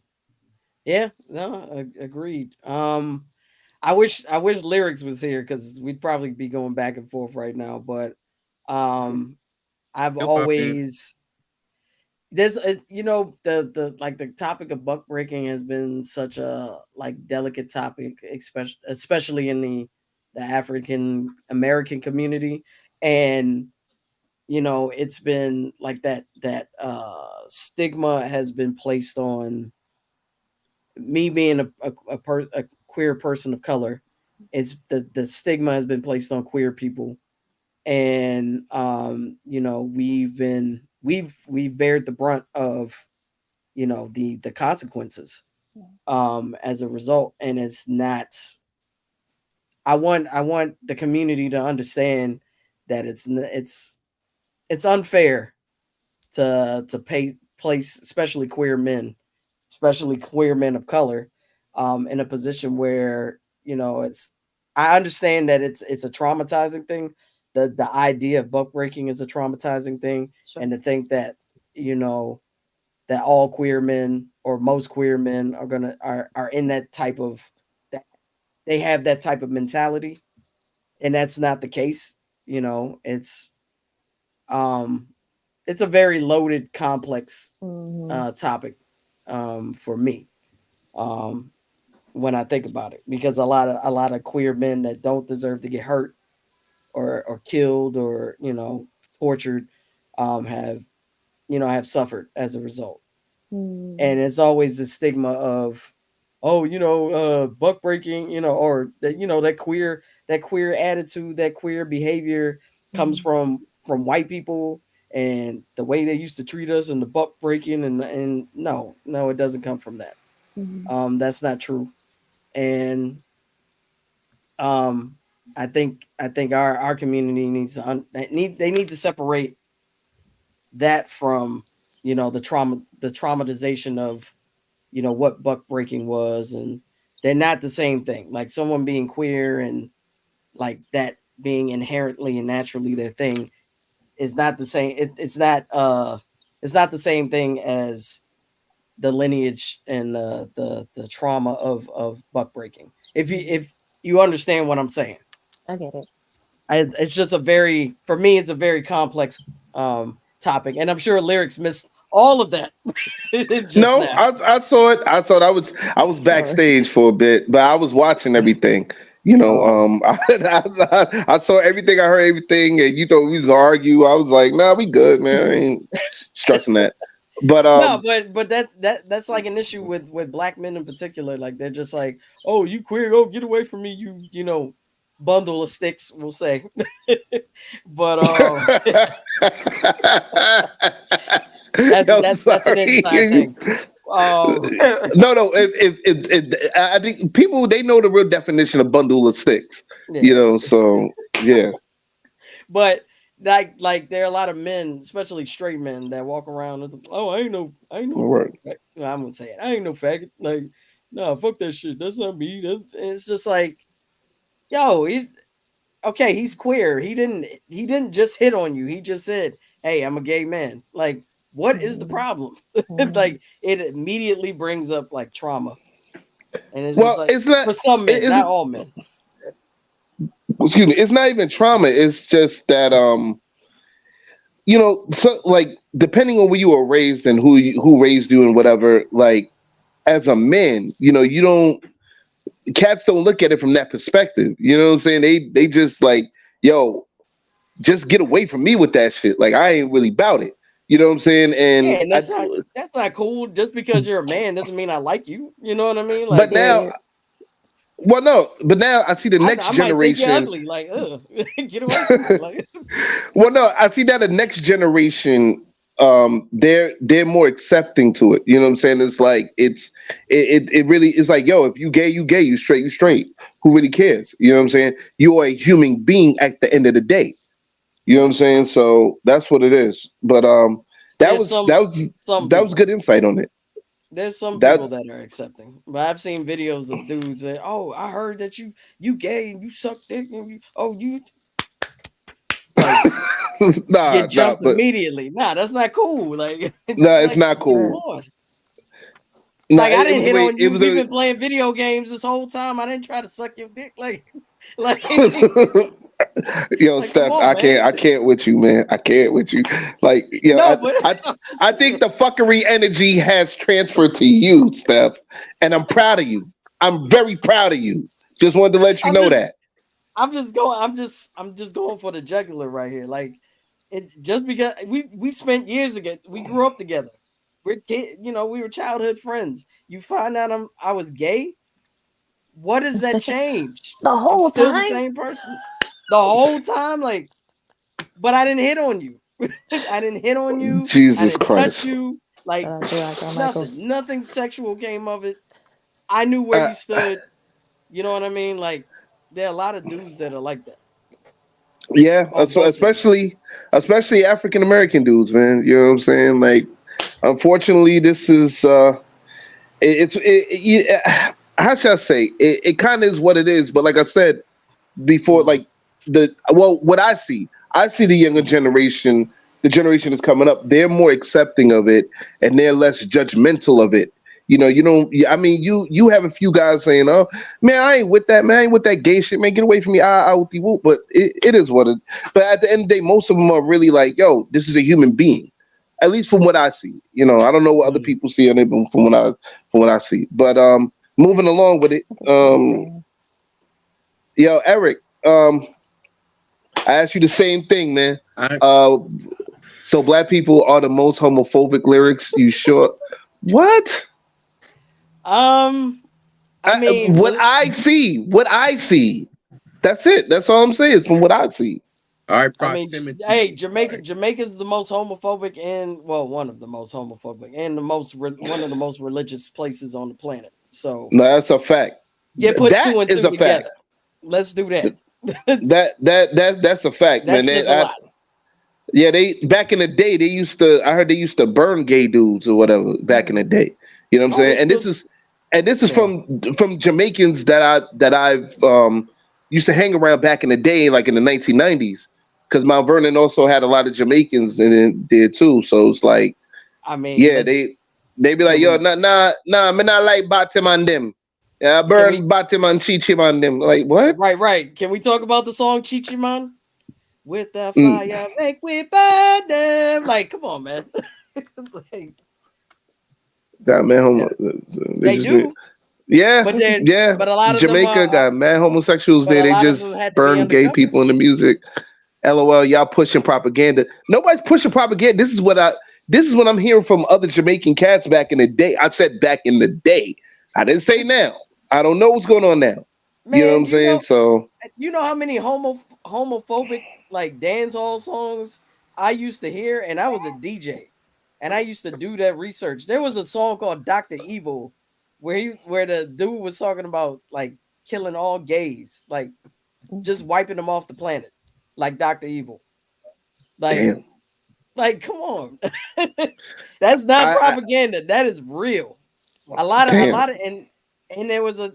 yeah, no, agreed. I wish lyrics was here because we'd probably be going back and forth right now. But um, I've he'll pop in. always this the topic of buck breaking has been such a like delicate topic, especially in the African American community, and it's been like that stigma has been placed on me being a queer person of color. It's the stigma has been placed on queer people, and we've bared the brunt of the consequences as a result, and it's not. I want the community to understand that it's unfair place, especially queer men, especially queer men of color, in a position where it's. I understand that it's a traumatizing thing. The idea of buck breaking is a traumatizing thing, Sure. and to think that you know that all queer men or most queer men are in that type of that they have that type of mentality, and that's not the case. It's um it's a very loaded, complex Mhm. topic for me um, when I think about it, because a lot of queer men that don't deserve to get hurt or killed or tortured have have suffered as a result, Mm. and it's always the stigma of oh buck breaking or that that queer attitude, that queer behavior comes Mhm. from white people and the way they used to treat us and the buck breaking and no, it doesn't come from that. Mhm. That's not true. And um I think our community needs to they need to separate that from the traumatization of what buck breaking was, and they're not the same thing. Like someone being queer and like that being inherently and naturally their thing is not the same. It's not the same thing as the lineage and the trauma of buck breaking. If you understand what I'm saying. I get it. It's just a very for me it's a very complex topic, and I'm sure lyrics missed all of that just No, now. I saw it. I was Sorry. backstage for a bit, but I was watching everything. Oh, I saw everything. I heard everything, and you thought we was gonna argue. I was like, nah, we good, man. I ain't stressing that. But no, but that's like an issue with black men in particular. Like they're just like, oh, you queer, oh, get away from me, bundle of sticks, we'll say. But yo, that's an inside sorry. thing. Um, No, no. I think people they know the real definition of bundle of sticks. yeah, So yeah. but like there are a lot of men, especially straight men, that walk around with, oh, I ain't no All well, I'm gonna say it, I ain't no faggot. Like, no, fuck that shit. That's not me. It's just like, yo, he's okay, he's queer. He didn't just hit on you. He just said, "Hey, I'm a gay man." Like, what is the Mhm. problem? Mhm. Like, it immediately brings up like trauma, and it's just Well, like it's not. for some It men, not isn't. all men. Excuse me. It's not even trauma. It's just that so like depending on where you were raised and who raised you and whatever. Like as a man, you don't cats don't look at it from that perspective. You know what I'm saying? They just like, yo, just get away from me with that shit. Like I ain't really about it. You know what I'm saying? Yeah, And and that's not cool. Just because you're a man doesn't mean I like you. You know what I mean? Like, but now, Period. well, no, but now I see the next I might think you're generation. ugly. Like, ugh, get away from me. Like, Well, no, I see that the next generation, they're more accepting to it. You know what I'm saying? It's like it really is like, yo, if you gay, you gay, you straight, you straight. Who really cares? You know what I'm saying? You are a human being at the end of the day. You know what I'm saying? So that's what it is. But that there's was some that was some that was people. good insight on it. There's some That people that are accepting, but I've seen videos of dudes that, oh, I heard that you gay and you suck dick and you like nah, get nah, jumped but immediately. Nah, that's not cool. Like, nah, it's like not come cool. Sure. on. Nah, Like, I it didn't was a hit way. on It you. was We've a been playing video games this whole time. I didn't try to suck your dick. Like, yo, like, come Steph, on, I can't. man. I can't with you, man. I can't with you. Like, No, but I, I'm just I saying. think the fuckery energy has transferred to you, Steph, and I'm proud of you. I'm very proud of you. Just wanted to let you I'm know just that. I'm just going. I'm just going for the jugular right here. Like, it just because we spent years together. We grew up together. We're kid. We were childhood friends. You find out I was gay. What does that change? The I'm whole still the time. same person the whole time. Like, but I didn't hit on you. I didn't hit on you. I Jesus didn't touch Christ. you. Shout Like, out to you, Rock Michael. nothing sexual came of it. I knew where Uh, you stood. You know what I mean? Like, there are a lot of dudes that are like that. Yeah, on both ends. especially African American dudes, man. You know what I'm saying? Like, unfortunately, this is how should I say? It kind of is what it is. But like I said before, Mhm. like what I see the younger generation, the generation that's coming up, they're more accepting of it and they're less judgmental of it. You don't. I mean, you have a few guys saying, "Oh man, I ain't with that, man. I ain't with that gay shit, man. Get away from me, whoop whoop." But it is what it. But at the end of the day, most of them are really like, "Yo, this is a human being." At least from what I see. I don't know what other Mm. people see on it, but from what I see. But moving along with it, That's interesting. yo, Eric, I asked you the same thing, man. I Uh, so black people are the most homophobic lyrics. You sure? What? Um, I mean, What I see. That's it. That's all I'm saying. From what I see. all right, I mean, proximity. hey, Jamaica's the most homophobic and well, one of the most homophobic and one of the most religious places on the planet. So No, that's a fact. get put That two and is two a fact. together. Let's do that. That's a fact, That man. says a lot. Yeah, they back in the day they used to. I heard they used to burn gay dudes or whatever back in the day. You know what I'm Oh, they saying? And still this is yeah. from Jamaicans that I've used to hang around back in the day, like in the 1990s, because Mount Vernon also had a lot of Jamaicans in it there too. So it's like, I mean, yeah, let's they be like, can yo, we nah, me not like Batim and them. Yeah, I can we burn Batim and Chichim and them. Like what? right. Can we talk about the song Chichi Man? With the Mm, fire, make we burn them. Like, come on, man. Like, that man, yeah, they they just do, yeah, but then yeah. but a lot of them Jamaica got mad homosexuals but there. a They lot of them just had to be burn gay undercover. people in the music. LOL, y'all pushing propaganda. Nobody's pushing propaganda. This is what I'm hearing from other Jamaican cats back in the day. I said back in the day. I didn't say now. I don't know what's going on now. You know what Man, I'm saying? So you know how many homophobic like dance hall songs I used to hear, and I was a DJ, and I used to do that research. There was a song called Doctor Evil, where the dude was talking about like killing all gays, like just wiping them off the planet, like Doctor Evil. Like damn. come on, that's not I propaganda. That is real. A damn lot of, and there was a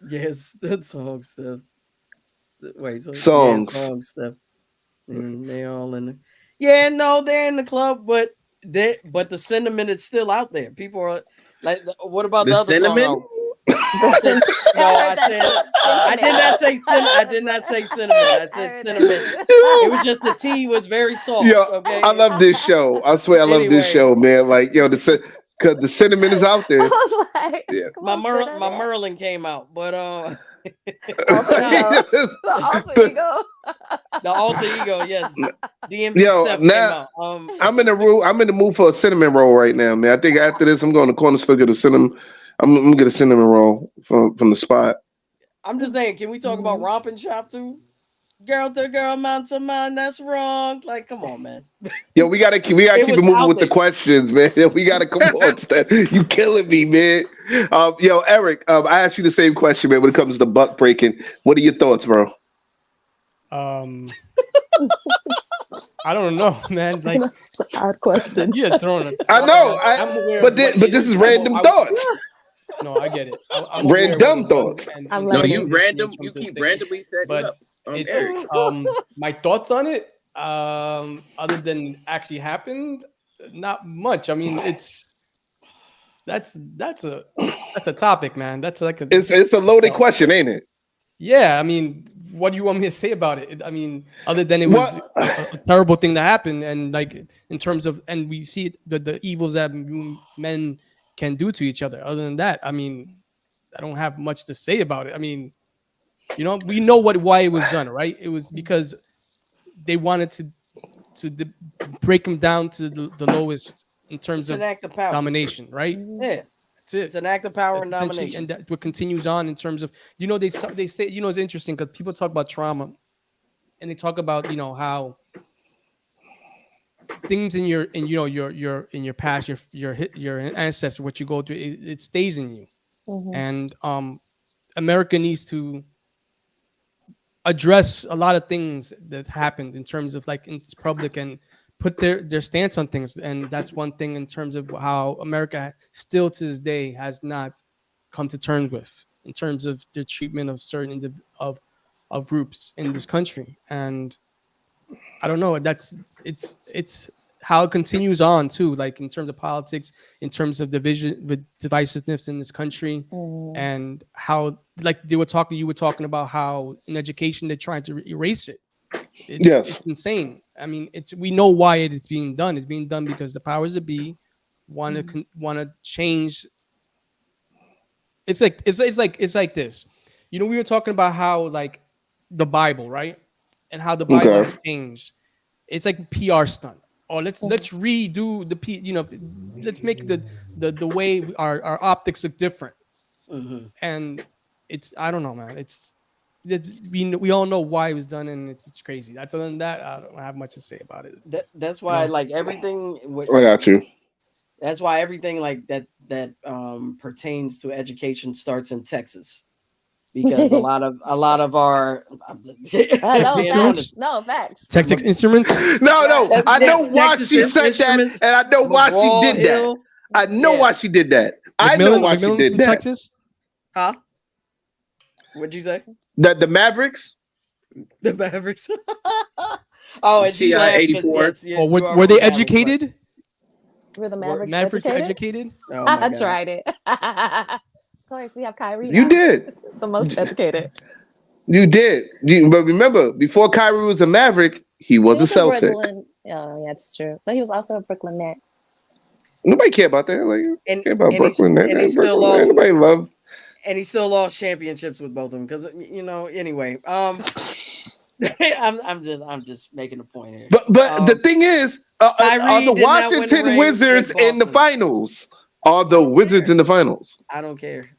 yes, that song stuff. Wait, so yeah, songs. song stuff. They all in the yeah, no, they're in the club, but the sentiment is still out there. People are like, what about The the other song? cinnamon. Oh, The I said no, I heard that too. I did Sentiment. not say I did not say cinnamon. I I said heard that sentiments. too. It was just the T was very soft. Yo, I Okay. love this show. I swear I love this Anyway, show, man. Like, yo, because the sentiment is out I there. was like, Yeah. come on, my cinnamon. Merlin came out, but Alter nah, ego. The alter The- ego. the alter ego, yes. DMV yo, Steph came now out. I'm in the mood for a cinnamon roll right now, man. I think after this, I'm going to corner store get a cinnamon. I'm gonna get a cinnamon roll from the spot. I'm just saying, can we talk about Mhm. romp and shop too? Girl to girl, man to man, that's wrong. Like, come on, man. Yo, we gotta It keep it was moving out with the there. questions, man. We gotta come on, Steph. You killing me, man. Yo, Eric, I asked you the same question, man. When it comes to buck breaking, what are your thoughts, bro? Um, I don't know, man. Like That's an odd question. you had thrown a I topic. know, I'm aware of what but it this is. is random thoughts, No, I get it. I'm aware of what random it was thoughts. and I'm No, what you learning. it did to me in random. You terms of keep thinking. randomly setting But up, it's Eric. my thoughts on it. Other than actually happened, not much. I mean, that's a topic, man. That's like a It's a loaded itself. question, ain't it? Yeah, I mean, what do you want me to say about it? I mean, other than it was What? a terrible thing to happen, and like in terms of, and we see it, the evils that men can do to each other. Other than that, I mean, I don't have much to say about it. I mean, we know why it was done, right? It was because they wanted to break them down to the lowest in terms It's an of act of power. domination, right? Mhm. Yeah, That's it. it's an act of power That's and potentially, and domination. that what continues on in terms of they say it's interesting because people talk about trauma and they talk about how things in your in your past your ancestors what you go through it stays in you Mhm. and America needs to address a lot of things that happened in terms of like in public and put their stance on things. And that's one thing in terms of how America still to this day has not come to terms with in terms of the treatment of certain of groups in this country. And I don't know. It's how it continues on too, like in terms of politics, in terms of division with divisiveness in this country, and how like you were talking about how in education they're trying to erase it. It's insane. I mean, we know why it is being done. It's being done because the powers that be want to change. It's like this. You know, we were talking about how like the Bible, right, and how the Bible has changed. It's like a PR stunt. Or let's redo let's make the way our optics look different. And I don't know, man. We all know why it was done, and it's crazy. That's other than that, I don't have much to say about it. That's why like everything. I got you. That's why everything like that pertains to education starts in Texas, because a lot of our no facts. Texas Instruments. No, I know why she said that, and I know why she did that. I know why she did that. I know why she did that. Texas? Huh? What'd you say? The Mavericks. The Mavericks. Oh, and she 84. Oh, were they educated? Were the Mavericks educated? Oh I tried it. Of course, we have Kyrie. You did. The most educated. You did. But remember, before Kyrie was a Maverick, he was a Celtic. Oh, yeah, that's true. But he was also a Brooklyn Net. Nobody care about that. Like, care about Brooklyn. And he still lost. Nobody love. And he still lost championships with both of them because Anyway, I'm just making a point here. But the thing is, are the Washington Wizards in the finals? Are the Wizards in the finals? I don't care.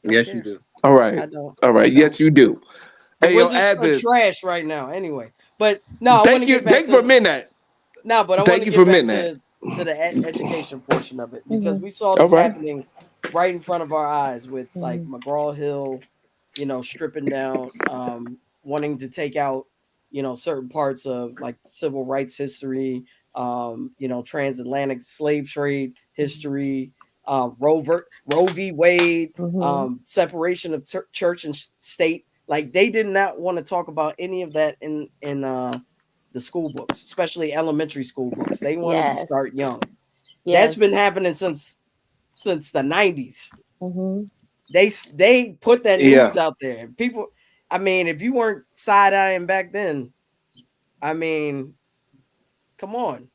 Yes, you do. All right. I don't. All right. Yes, you do. The Wizards are trash right now. Anyway, but no. Thank you for admitting that. No, but I want to get back to the education portion of it, because we saw this happening right in front of our eyes with like McGraw-Hill, stripping down, wanting to take out, certain parts of like civil rights history, transatlantic slave trade history, Roe v. Wade, separation of church and state. Like they did not want to talk about any of that in the school books, especially elementary school books. They wanted to start young. That's been happening since the 90s. They put that news out there. People, I mean, if you weren't side-eyeing back then, I mean, come on.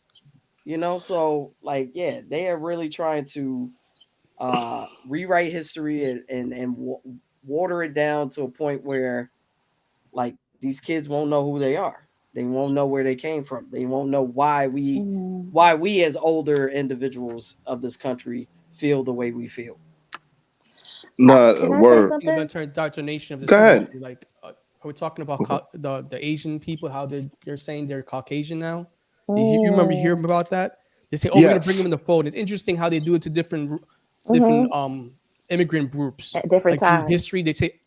So like, they are really trying to rewrite history and water it down to a point where like these kids won't know who they are. They won't know where they came from. They won't know why we as older individuals of this country feel the way we feel. No, can I say something? Indoctrination of this. Go ahead. Like, we're talking about the Asian people, how they're saying they're Caucasian now. You remember hearing about that? They say, we're going to bring them in the fold. It's interesting how they do it to different immigrant groups. At different times. History, they say,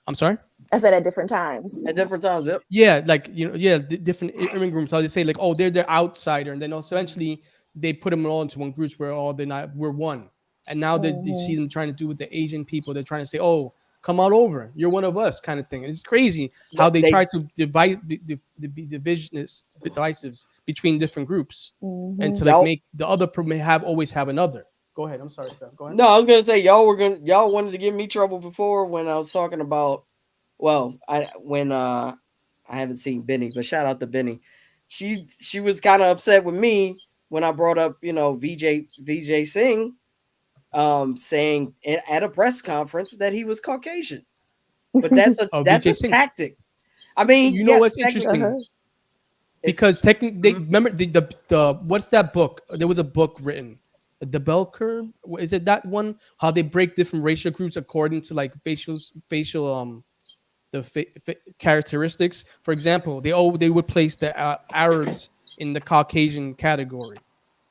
I'm sorry? I said at different times. At different times, yep. Yeah, like, different immigrant groups, how they say, like, they're the outsider. And then eventually they put them all into one group where we're one. And now that you see them trying to do with the Asian people, they're trying to say, come on over. You're one of us kind of thing. It's crazy how they try to divide the divisives between different groups and to make the other always have another. Go ahead. I'm sorry, Steph. Go ahead. No, I was gonna say y'all wanted to give me trouble before when I was talking about. Well, I haven't seen Benny, but shout out to Benny. She was kind of upset with me when I brought up VJ Singh, saying at a press conference that he was Caucasian, but that's a tactic. I mean, what's interesting? Because technically, remember the what's that book? There was a book written. The bell curve, is it that one? How they break different racial groups according to like facial characteristics. For example, they would place the Arabs in the Caucasian category,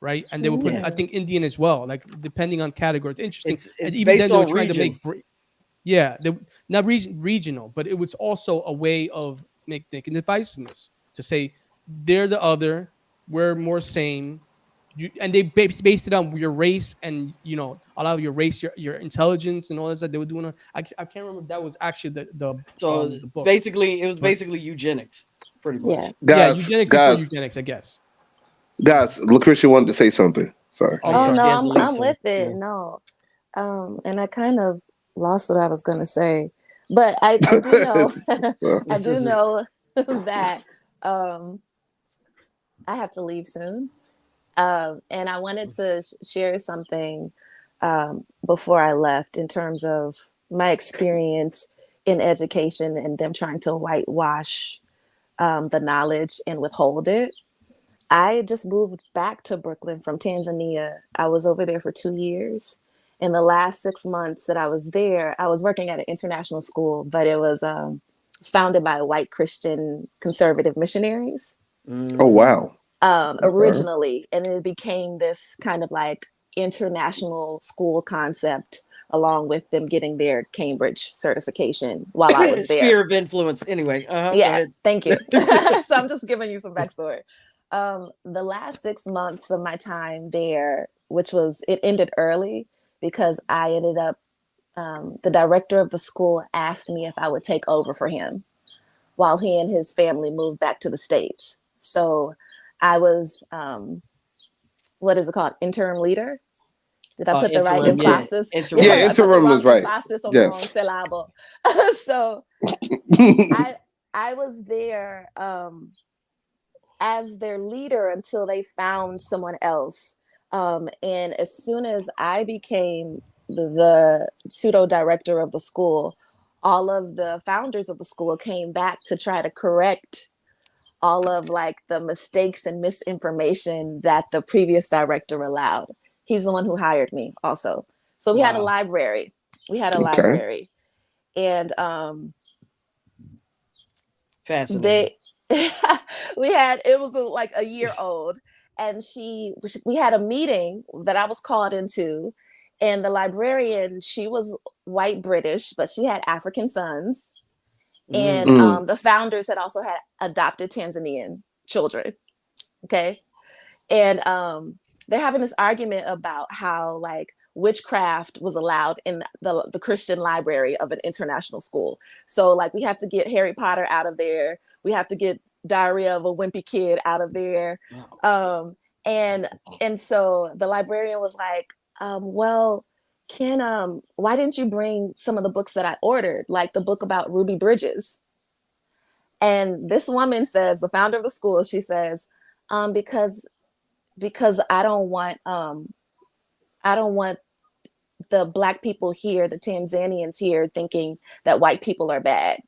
right? And they would put, I think, Indian as well, like depending on category. It's interesting. It's even based then, they on were trying region. to make Yeah, not regional, but it was also a way of making divisiveness to say they're the other, we're more same. And they based it on your race and a lot of your race, your intelligence and all this that they were doing. I can't remember if that was actually So the book. basically, it was But basically eugenics, pretty much. Yeah. yeah, Guys, eugenics before eugenics, I guess. Lucretia wanted to say something. Sorry. Oh, I'm Oh sorry. no, She had to leave I'm soon. with it. Yeah. No. And I kind of lost what I was gonna say. But I do know I This do is know that I have to leave soon. And I wanted to share something before I left in terms of my experience in education and them trying to whitewash the knowledge and withhold it. I just moved back to Brooklyn from Tanzania. I was over there for 2 years. In the last 6 months that I was there, I was working at an international school, but it was founded by white Christian conservative missionaries. Oh wow. Originally, and it became this kind of like international school concept along with them getting their Cambridge certification while I was there. sphere of influence. Anyway, go Yeah, ahead. thank you. So I'm just giving you some backstory. The last 6 months of my time there, it ended early because I ended up, the director of the school asked me if I would take over for him while he and his family moved back to the States. So I was, what is it called? Interim leader. Did I put the right Interim, yeah. emphasis? Interim. Yeah, I put the interim wrong is right. emphasis on the Yes. wrong syllable. So I was there as their leader until they found someone else. And as soon as I became the pseudo director of the school, all of the founders of the school came back to try to correct all of like the mistakes and misinformation that the previous director allowed. He's the one who hired me also. So we had a library. Okay. And Fascinating. it was like a year old, and we had a meeting that I was called into, and the librarian, she was white British, but she had African sons. And the founders had also had adopted Tanzanian children. Okay. And they're having this argument about how like witchcraft was allowed in the Christian library of an international school. So like we have to get Harry Potter out of there. We have to get Diary of a Wimpy Kid out of there. And so the librarian was like, well, why didn't you bring some of the books that I ordered, like the book about Ruby Bridges? And this woman says, the founder of the school, she says, because I don't want the Black people here, the Tanzanians here, thinking that white people are bad.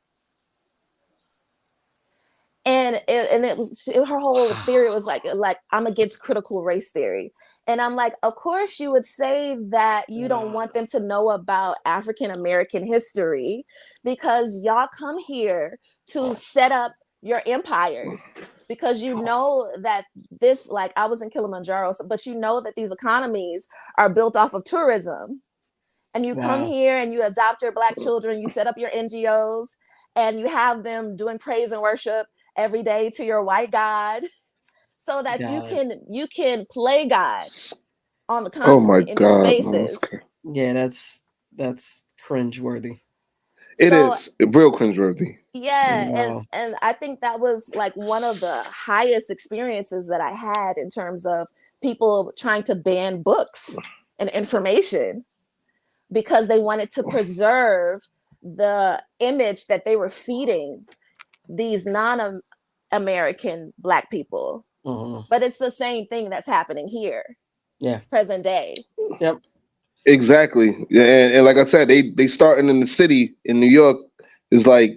And it was her whole theory was like I'm against critical race theory. And I'm like, of course you would say that you don't want them to know about African American history because y'all come here to set up your empires, because you know that this, like I was in Kilimanjaro, but you know that these economies are built off of tourism. And you come here and you adopt your Black children, you set up your NGOs, and you have them doing praise and worship every day to your white God, so that you can play God on the continent in these spaces. Yeah, that's cringeworthy. It is real cringeworthy. Yeah, and I think that was like one of the highest experiences that I had in terms of people trying to ban books and information because they wanted to preserve the image that they were feeding these non-American Black people. But it's the same thing that's happening here. Yeah. Present day. Yep. Exactly. Yeah, and like I said, they starting in the city in New York is like,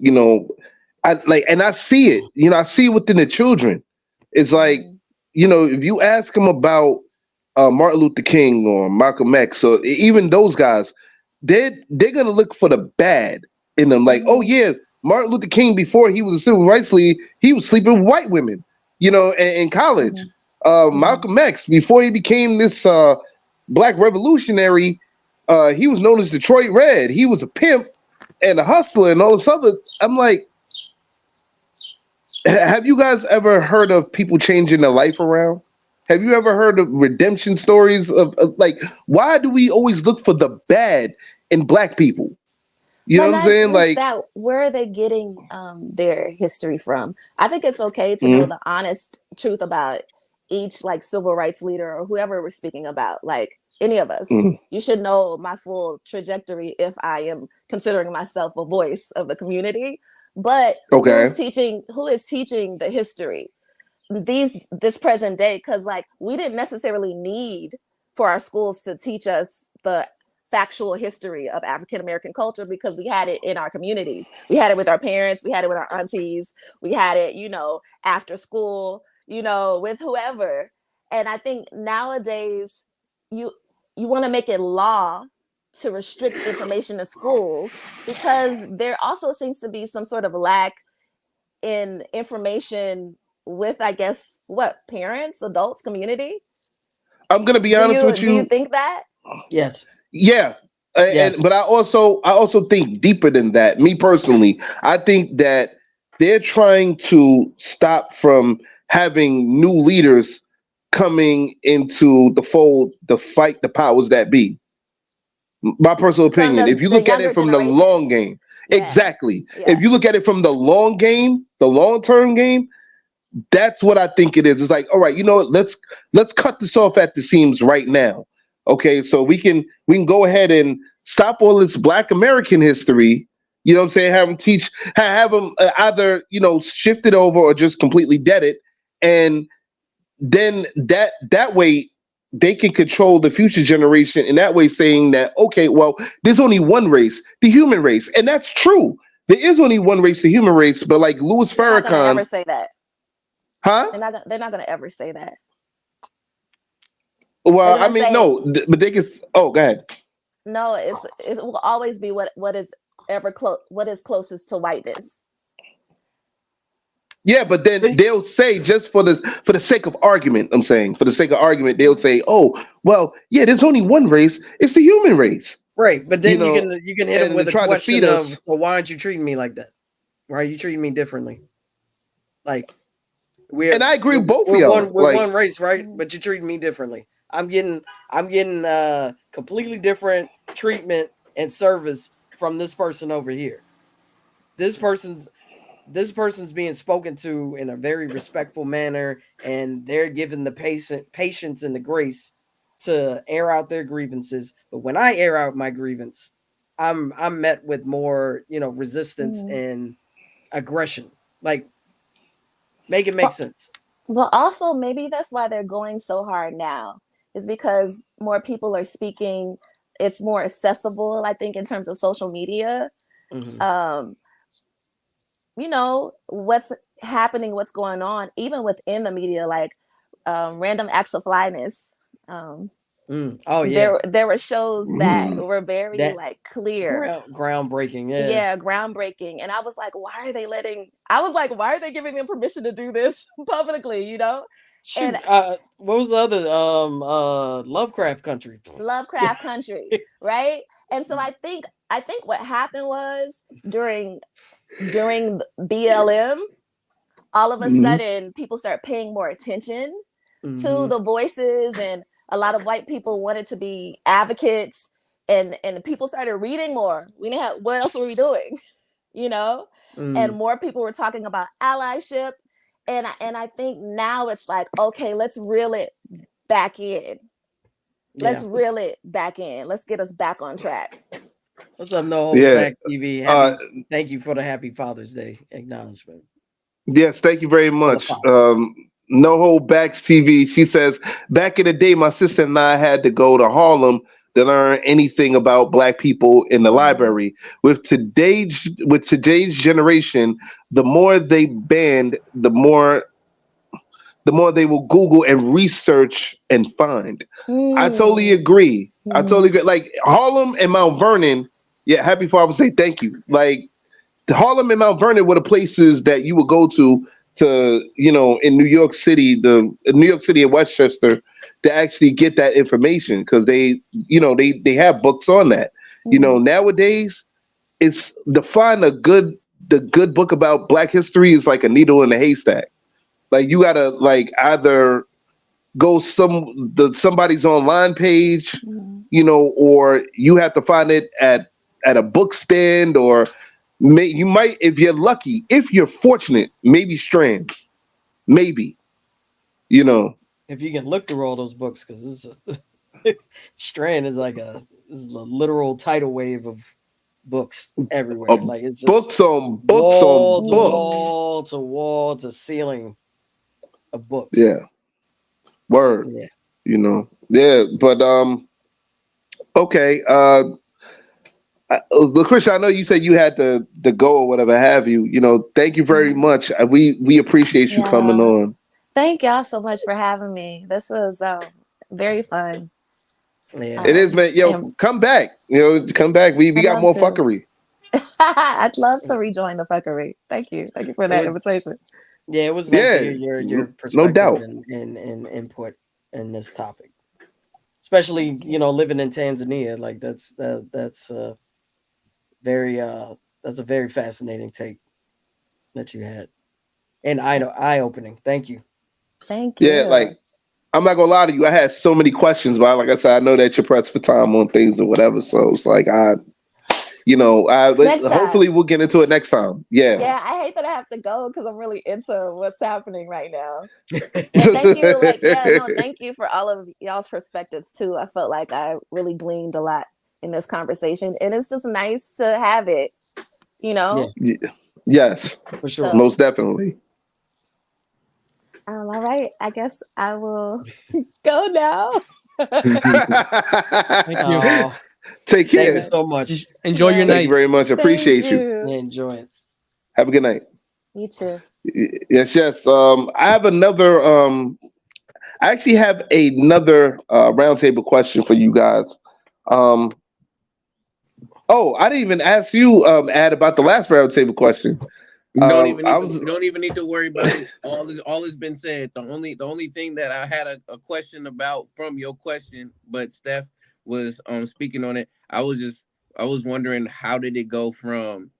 I see it. I see it within the children. It's like, if you ask them about Martin Luther King or Malcolm X or even those guys, they're gonna look for the bad in them. Like, oh yeah, Martin Luther King, before he was a civil rights leader, he was sleeping with white women, in college. Malcolm X, before he became this Black revolutionary, he was known as Detroit Red. He was a pimp and The Hustler and all this other. I'm like, have you guys ever heard of people changing their life around? Have you ever heard of redemption stories of like, why do we always look for the bad in black people? You know But what I'm not saying? just Like, that, where are they getting their history from? I think it's okay to know mm, the honest truth about each like civil rights leader or whoever we're speaking about, like any of us. mm, You should know my full trajectory if I am considering myself a voice of the community. But okay. who is teaching the history? This present day, because like we didn't necessarily need for our schools to teach us the factual history of African American culture because we had it in our communities. We had it with our parents, we had it with our aunties, we had it, after school, with whoever. And I think nowadays you you want to make it law to restrict information in schools because there also seems to be some sort of lack in information with, I guess, what, parents, adults, community. I'm gonna be Do honest you with do you you. think that? Yes. Yeah. Yes. But I also think deeper than that. Me personally, I think that they're trying to stop from having new leaders coming into the fold to fight the powers that be. My personal From opinion. If you the look at younger it from the long generations. game, Yeah. exactly. If Yeah. you look at it from the long game, the long term game, that's what I think it is. It's like, all right, you know what? Let's cut this off at the seams right now. Okay, so we can go ahead and stop all this Black American history. You know what I'm saying? Have them either shift it over or just completely dead it, and then that way they can control the future generation. In that way, saying that okay, well, there's only one race, the human race, and that's true. There is only one race, the human race. But like Louis They're not gonna Farrakhan, ever say that. huh? They're not gonna ever say that. They're Well, I gonna mean, say no, but they can. Oh, go ahead. no, it will always be what is what is closest to whiteness. Yeah, but then But- they'll say just for the sake of argument. I'm saying for the sake of argument, they'll say, "Oh, well, yeah, there's only one race. It's the human race." Right, but You then you know, can hit them and with to a try to feed question of, us. so why aren't you treating me like that? Why are you treating me differently? Like And I agree with both of we're y'all. we're Like, one race, right? But you're treating me differently. I'm getting completely different treatment and service from this person over here. This person's this person's being spoken to in a very respectful manner, and they're given the patience and the grace to air out their grievances. But when I air out my grievance, I'm met with more, resistance and aggression. Like, make it make sense. Well, also maybe that's why they're going so hard now, is because more people are speaking. It's more accessible, I think, in terms of social media. Mhm. What's happening, what's going on, even within the media, like random acts of flyness. Oh yeah, There were shows that mm, were very that like clear. groundbreaking. Yeah. Yeah, groundbreaking. And I was like, why are they giving them permission to do this publicly, Shoot, And what was the other Lovecraft Country? Lovecraft Country, right? And so I think what happened was during BLM, all of a mm, sudden people start paying more attention to Mhm. the voices, and a lot of white people wanted to be advocates, and people started reading more. We didn't have, what else were we doing? And Mm. more people were talking about allyship. And I think now it's like, okay, let's reel it back in. Let's Yeah. reel it back in. Let's get us back on track. What's up, No Holds yeah. Back TV? Thank you for the Happy Father's Day acknowledgement. Yes, thank you very For the much. fathers. No Hold Backs TV. She says, back in the day, my sister and I had to go to Harlem to learn anything about Black people in the library. With today's generation, the more they banned, the more they will Google and research and find. I totally agree. I totally agree. Like Harlem and Mount Vernon. Yeah, Happy Father's Day. Thank you. Like Harlem and Mount Vernon were the places that you would go to in New York City, New York City and Westchester, to actually get that information because they have books on that. Nowadays it's define the good book about Black history is like a needle in a haystack. Like you gotta like either go somebody's online page, or you have to find it at a book stand, or you might, if you're lucky, if you're fortunate, maybe Strands, maybe, If you can look through all those books, because this is Strand is like this is a literal tidal wave of books everywhere. Like it's just books on wall books to on books. wall to wall to ceiling of books. Yeah, word. Yeah. Yeah, but okay. Lucretia, I know you said you had to go or whatever have you. Thank you very much. We appreciate you coming on. Thank y'all so much for having me. This was very fun. Yeah, it is, man. Yo, come back. Come back. We got more fuckery. I'd love to rejoin the fuckery. Thank you for that invitation. Yeah, it was nice to hear your perspective no doubt. and input in this topic, especially living in Tanzania. Like that's a very fascinating take that you had, and eye opening. Thank you. Thank you. Yeah, like I'm not gonna lie to you. I had so many questions, but like I said, I know that you're pressed for time on things or whatever. So it's like hopefully we'll get into it next time. Yeah. Yeah, I hate that I have to go because I'm really into what's happening right now. Thank you. Thank you for all of y'all's perspectives too. I felt like I really gleaned a lot in this conversation, and it's just nice to have it. Yeah. Yes, for sure, most definitely. All right, I guess I will go now. Thank you. Take care. Thank you so much. Enjoy your night. Thank you very much. Appreciate you. Yeah, enjoy it. Have a good night. You too. Yes. I have another. I actually have another roundtable question for you guys. Oh, I didn't even ask you, Ad, about the last roundtable question. You don't even need to worry about it. All has been said. The only thing that I had a question about from your question, but Steph was speaking on it. I was wondering, how did it go from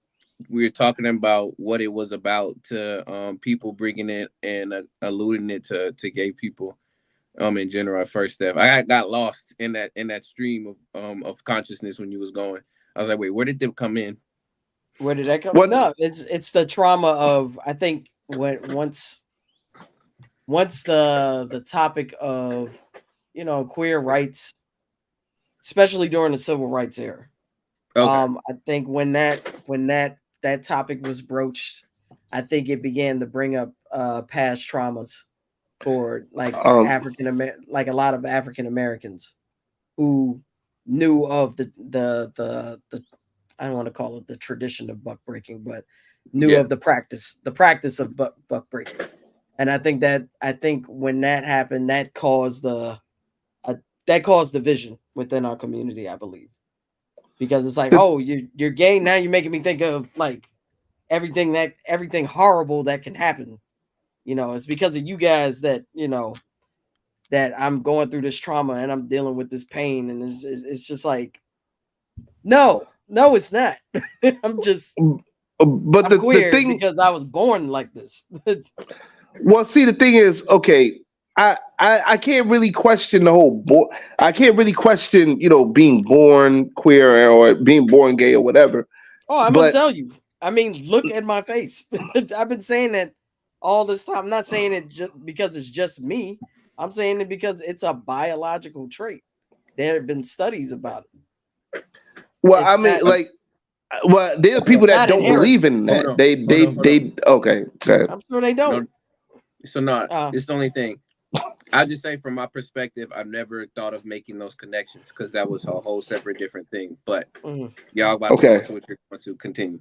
we were talking about what it was about to people bringing it and alluding it to gay people in general at first, Steph. I got lost in that stream of consciousness when you was going. I was like, wait, where did them come in? Where did that come from? No, it's the trauma of, I think, once the topic of queer rights, especially during the civil rights era. Okay. I think when that topic was broached, I think it began to bring up past traumas for like a lot of African Americans who knew of the I don't want to call it the tradition of buck breaking, but knew of the practice of buck breaking. And I think when that happened, that caused division within our community, I believe. Because it's like, oh, you're gay, now you're making me think of like everything horrible that can happen. It's because of you guys that that I'm going through this trauma and I'm dealing with this pain, and it's just like, no, it's not. I'm queer the thing, because I was born like this. Well, see, the thing is, okay, I can't really question the whole I can't really question, being born queer or being born gay or whatever. Oh, I'm gonna tell you. I mean, look at my face. I've been saying that all this time. I'm not saying it just because it's just me. I'm saying it because it's a biological trait. There have been studies about it. Well, I mean, there are people that don't believe in that. Okay. I'm sure they don't. So it's the only thing. I just say from my perspective, I've never thought of making those connections because that was a whole separate different thing. But y'all about to go to what you're going to continue.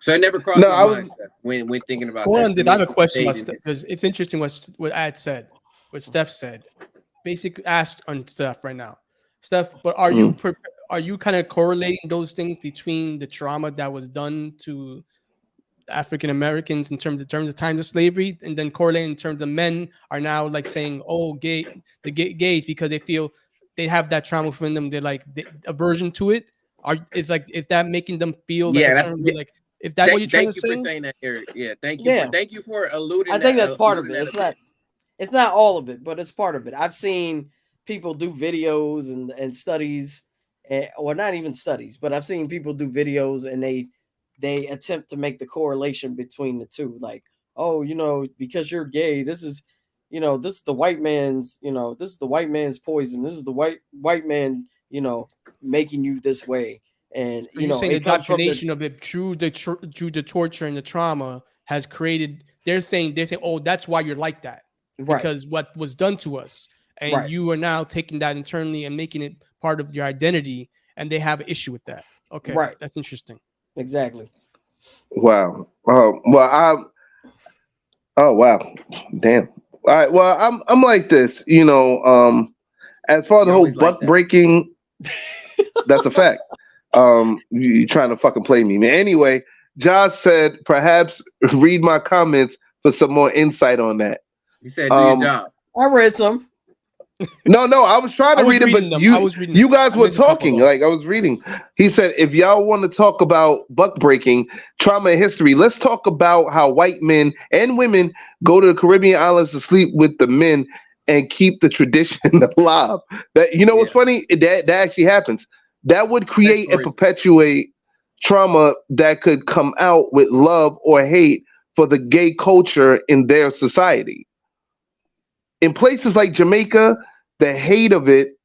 So I never crossed my mind when thinking about that. I have a question because it's interesting what Ad said, what Steph said. Basically asked on Steph right now. Steph, but are you kind of correlating those things between the trauma that was done to African Americans in terms of times of slavery, and then correlating in terms of men are now like saying, oh, gays because they feel they have that trauma within them, they're like aversion to it? is that making them feel like Yeah, a that's certain way? Like, if that's what you're trying to thank you for say? saying that, Eric. Yeah, Yeah. thank you for alluding. I think that's part of alluding it. that a bit. It's not all of it, but it's part of it. I've seen people do videos and studies, or not even studies, but I've seen people do videos and they attempt to make the correlation between the two. Like, oh, because you're gay, this is this is the white man's, this is the white man's poison. This is the white man, making you this way. And So you're saying the it comes from indoctrination of it through the torture and the trauma has created. They're saying, oh, that's why you're like that, right, because what was done to us, and right. you are now taking that internally and making it part of your identity, and they have an issue with that. Okay, right. That's interesting. Exactly. Wow. Oh wow. Damn. All right. Well, I'm like this. As far as the You whole always like buck that. breaking, that's a fact. You trying to fucking play me, man. Anyway, Josh said perhaps read my comments for some more insight on that. He said, "Do your job." I read some. No, I was trying to read it, but you guys were talking. Like, I was reading. He said, if y'all want to talk about buck breaking, trauma and history, let's talk about how white men and women go to the Caribbean islands to sleep with the men and keep the tradition alive. That what's funny? That actually happens. That would create and perpetuate trauma that could come out with love or hate for the gay culture in their society. In places like Jamaica, the hate of it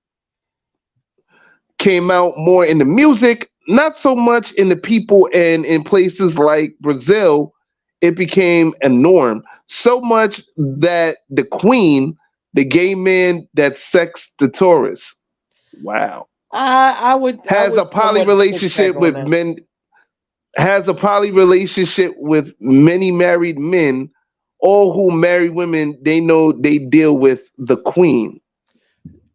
came out more in the music, not so much in the people. And in places like Brazil, it became a norm. So much that the queen, the gay man that sexed the tourists, wow, has a poly relationship with men. Has a poly relationship with many married men. All who marry women, they know they deal with the queen.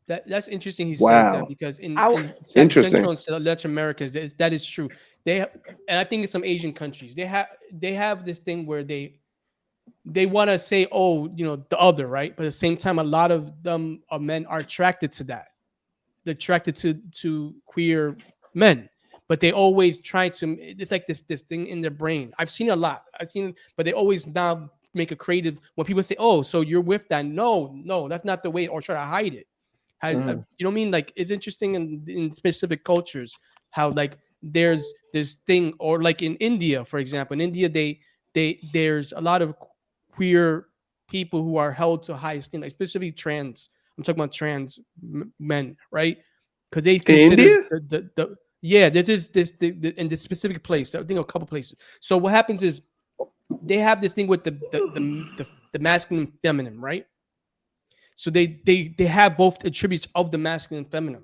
That's interesting. He Wow. says that because in Interesting. Central and Latin America, that is true. And I think in some Asian countries, they have this thing where they want to say, oh, the other, right? But at the same time, a lot of them men are attracted to that. They're attracted to queer men, but they always try to. It's like this thing in their brain. I've seen a lot. But they always now make a creative. When people say, "Oh, so you're with that?" No, that's not the way, or try to hide it. You know what I mean? Like, it's interesting in specific cultures how like there's this thing, or like in India, for example. In India, there's a lot of queer people who are held to high esteem, like specifically trans. I'm talking about trans men, right? Because they consider this is in this specific place. I think a couple places. So what happens is they have this thing with the masculine and feminine, right? So they have both attributes of the masculine and feminine.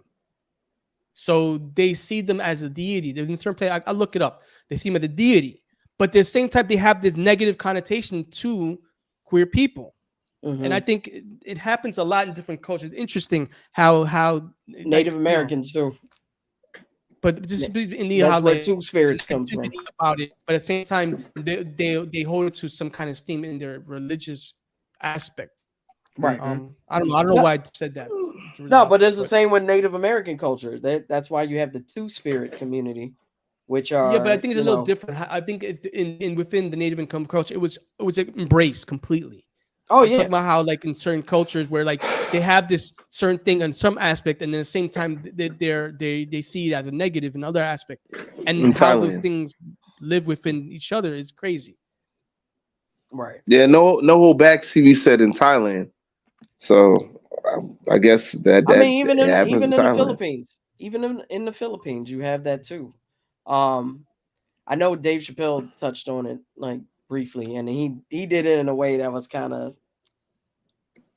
So they see them as a deity. There's a certain place, I look it up. They see them as a deity, but at the same time they have this negative connotation to queer people. Mm-hmm. And I think it happens a lot in different cultures. It's interesting how Native Americans do. But just in the that's how where they, two spirits come from. About it, but at the same time, they hold it to some kind of esteem in their religious aspect. Right. I don't know why I said that. No, but it's the same with Native American culture. That's why you have the two-spirit community, which are but I think it's a little different. I think within the Native income culture, it was embraced completely. I'm talking about how like in certain cultures where like they have this certain thing on some aspect, and then at the same time they see it as a negative in other aspect, and how those things live within each other is crazy. Right. Yeah. No hold back. TV said in Thailand. So I guess that even in the Philippines, even in the Philippines, you have that too. I know Dave Chappelle touched on it like briefly, and he did it in a way that was kind of.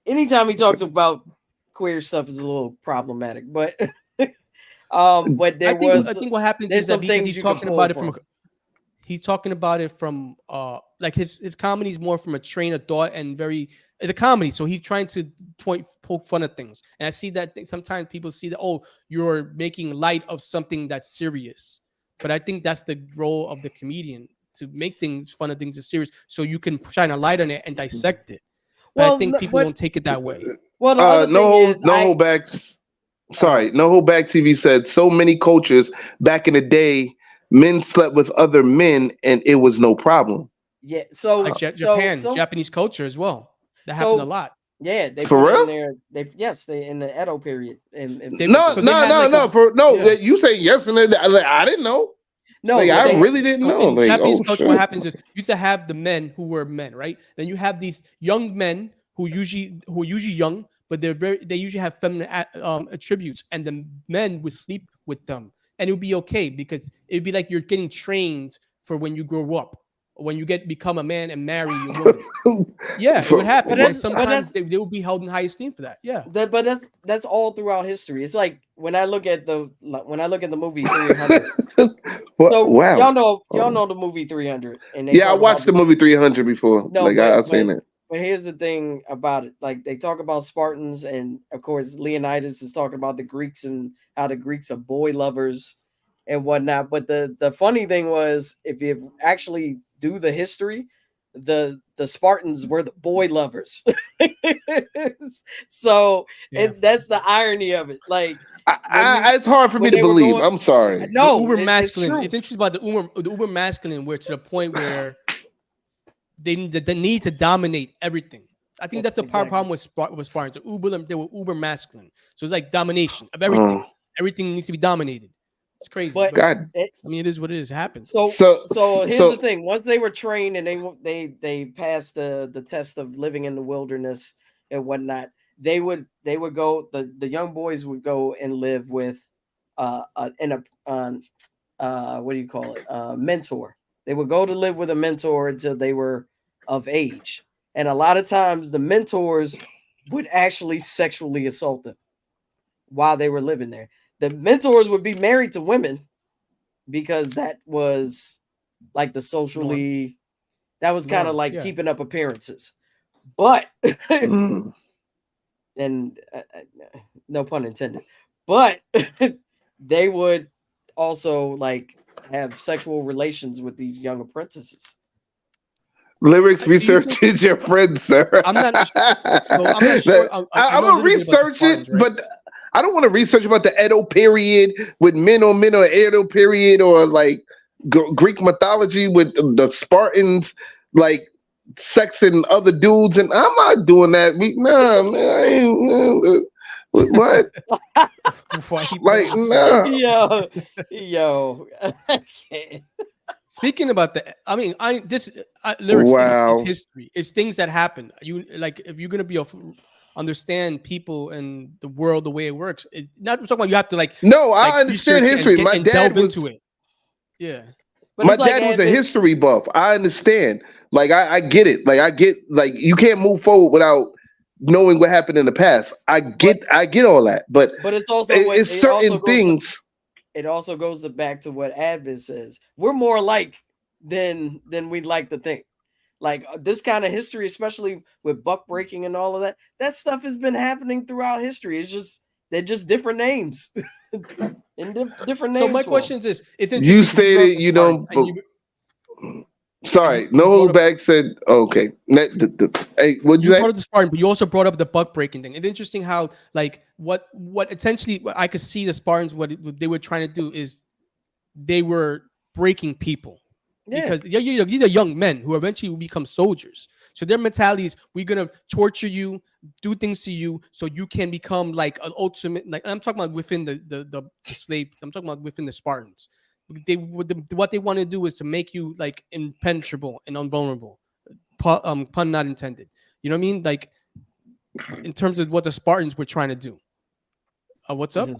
Anytime he talks about queer stuff is a little problematic, but but I think what happens is that he's talking about it from. He's talking about it from like his comedy is more from a train of thought and the comedy. So he's trying to poke fun at things. And I see that sometimes people see that, oh, you're making light of something that's serious. But I think that's the role of the comedian, to make fun of things that's serious, so you can shine a light on it and dissect it. But I think people don't take it that way. Well, the other thing is no holdbacks. Sorry, No Hold Back TV said so many cultures back in the day, men slept with other men and it was no problem. Yeah. So Like Japan, Japanese culture as well. That happened a lot. Yeah, they For put real? in there. They in the Edo period. And You say yes, and I didn't know. No, like, I really didn't know. In like, Japanese culture, what happens is you used to have the men who were men, right? Then you have these young men who are usually young, but they usually have feminine attributes, and the men would sleep with them, and it would be okay because it would be like you're getting trained for when you grow up, when you become a man and marry a woman. Yeah, it would happen. But sometimes they will be held in high esteem for that. Yeah, but that's all throughout history. It's like when I look at the movie 300. So wow, y'all know the movie 300. And I watched the movie 300 before. No, I've seen it. But here's the thing about it: like they talk about Spartans, and of course Leonidas is talking about the Greeks and how the Greeks are boy lovers and whatnot. But the funny thing was, if you actually do the history, the Spartans were the boy lovers. So that's the irony of it. Like it's hard for me to believe. I'm sorry. No, uber masculine. It's interesting about the uber masculine, where to the point where they need to dominate everything. I think that's the problem with Spartans. They were uber masculine, so it's like domination of everything. Everything needs to be dominated. It's crazy. But I mean, it is what it is. It happens. So here's the thing. Once they were trained and they passed the test of living in the wilderness and whatnot, they would go. The young boys would go and live with what do you call it? Mentor. They would go to live with a mentor until they were of age, and a lot of times the mentors would actually sexually assault them while they were living there. The mentors would be married to women because that was like the socially, that was kind of like keeping up appearances. But, and no pun intended, but they would also like have sexual relations with these young apprentices. Lyrics research is your friend, sir. I'm not sure. I'm gonna research it, right? But I don't want to research about the Edo period with men on men, or Edo period, or like Greek mythology with the Spartans, like sexing other dudes, and I'm not doing that. What? Like, no. Yo. Speaking about lyrics is history. It's things that happen. You like if you're gonna understand people and the world the way it works. It's not talking about you have to like. No, I understand history. My dad was into it. Yeah, but my dad was a history buff. I understand. Like I get it. Like I get like you can't move forward without knowing what happened in the past. I get all that. But it's also it's certain things. It also goes back to what Advis says. We're more alike than we'd like to think. Like this kind of history, especially with buck breaking and all of that, that stuff has been happening throughout history. It's just they're just different names. Different names. So my question is: it's you stated you don't. Sorry, No Hold Back said okay. Hey, what you brought up the Spartan, but you also brought up the buck breaking thing. It's interesting how like what essentially I could see the Spartans what they were trying to do is they were breaking people. Because these are young men who eventually will become soldiers. So their mentality is we're gonna torture you, do things to you, so you can become like an ultimate. Like I'm talking about within the slave. I'm talking about within the Spartans. What they want to do is to make you like impenetrable and invulnerable. Pun not intended. You know what I mean? Like in terms of what the Spartans were trying to do. What's up?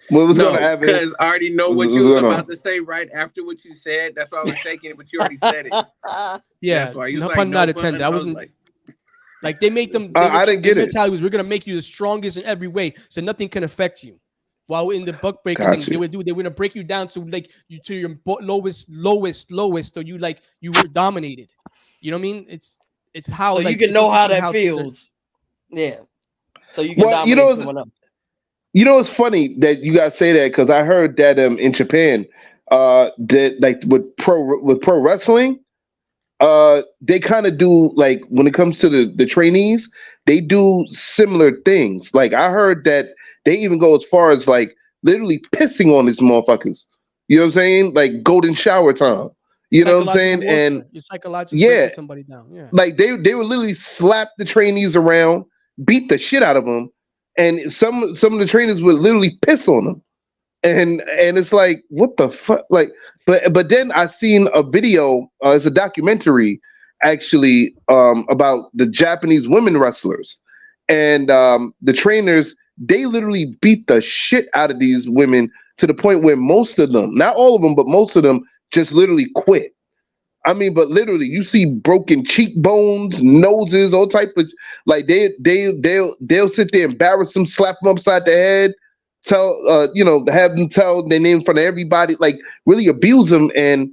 What was going to happen? Because I already know what you was about to say right after what you said. That's why I was taking it, but you already said it. Yeah, that's why you no pun not intended. I wasn't like they make them. I didn't get it. Mentality was we're gonna make you the strongest in every way, so nothing can affect you. While in the buck breaking thing, they were gonna break you down to like you to your lowest, so you were dominated. You know what I mean? It's how so you can know how that feels. Yeah. So you can dominate someone else. You know, it's funny that you guys say that because I heard that in Japan, that like with pro wrestling, they kind of do like when it comes to the trainees, they do similar things. Like I heard that they even go as far as like literally pissing on these motherfuckers. You know what I'm saying? Like golden shower time. You know what I'm saying? Warfare. And you're psychologically breaking somebody down. Yeah. Like they would literally slap the trainees around, beat the shit out of them, and some of the trainers would literally piss on them. And it's like, what the fuck? Like, but then I seen a video, it's a documentary actually, about the Japanese women wrestlers. And the trainers, they literally beat the shit out of these women to the point where most of them, not all of them, but most of them just literally quit. I mean, but literally, you see broken cheekbones, noses, all type of like they'll sit there, embarrass them, slap them upside the head, tell have them tell their name in front of everybody, like really abuse them, and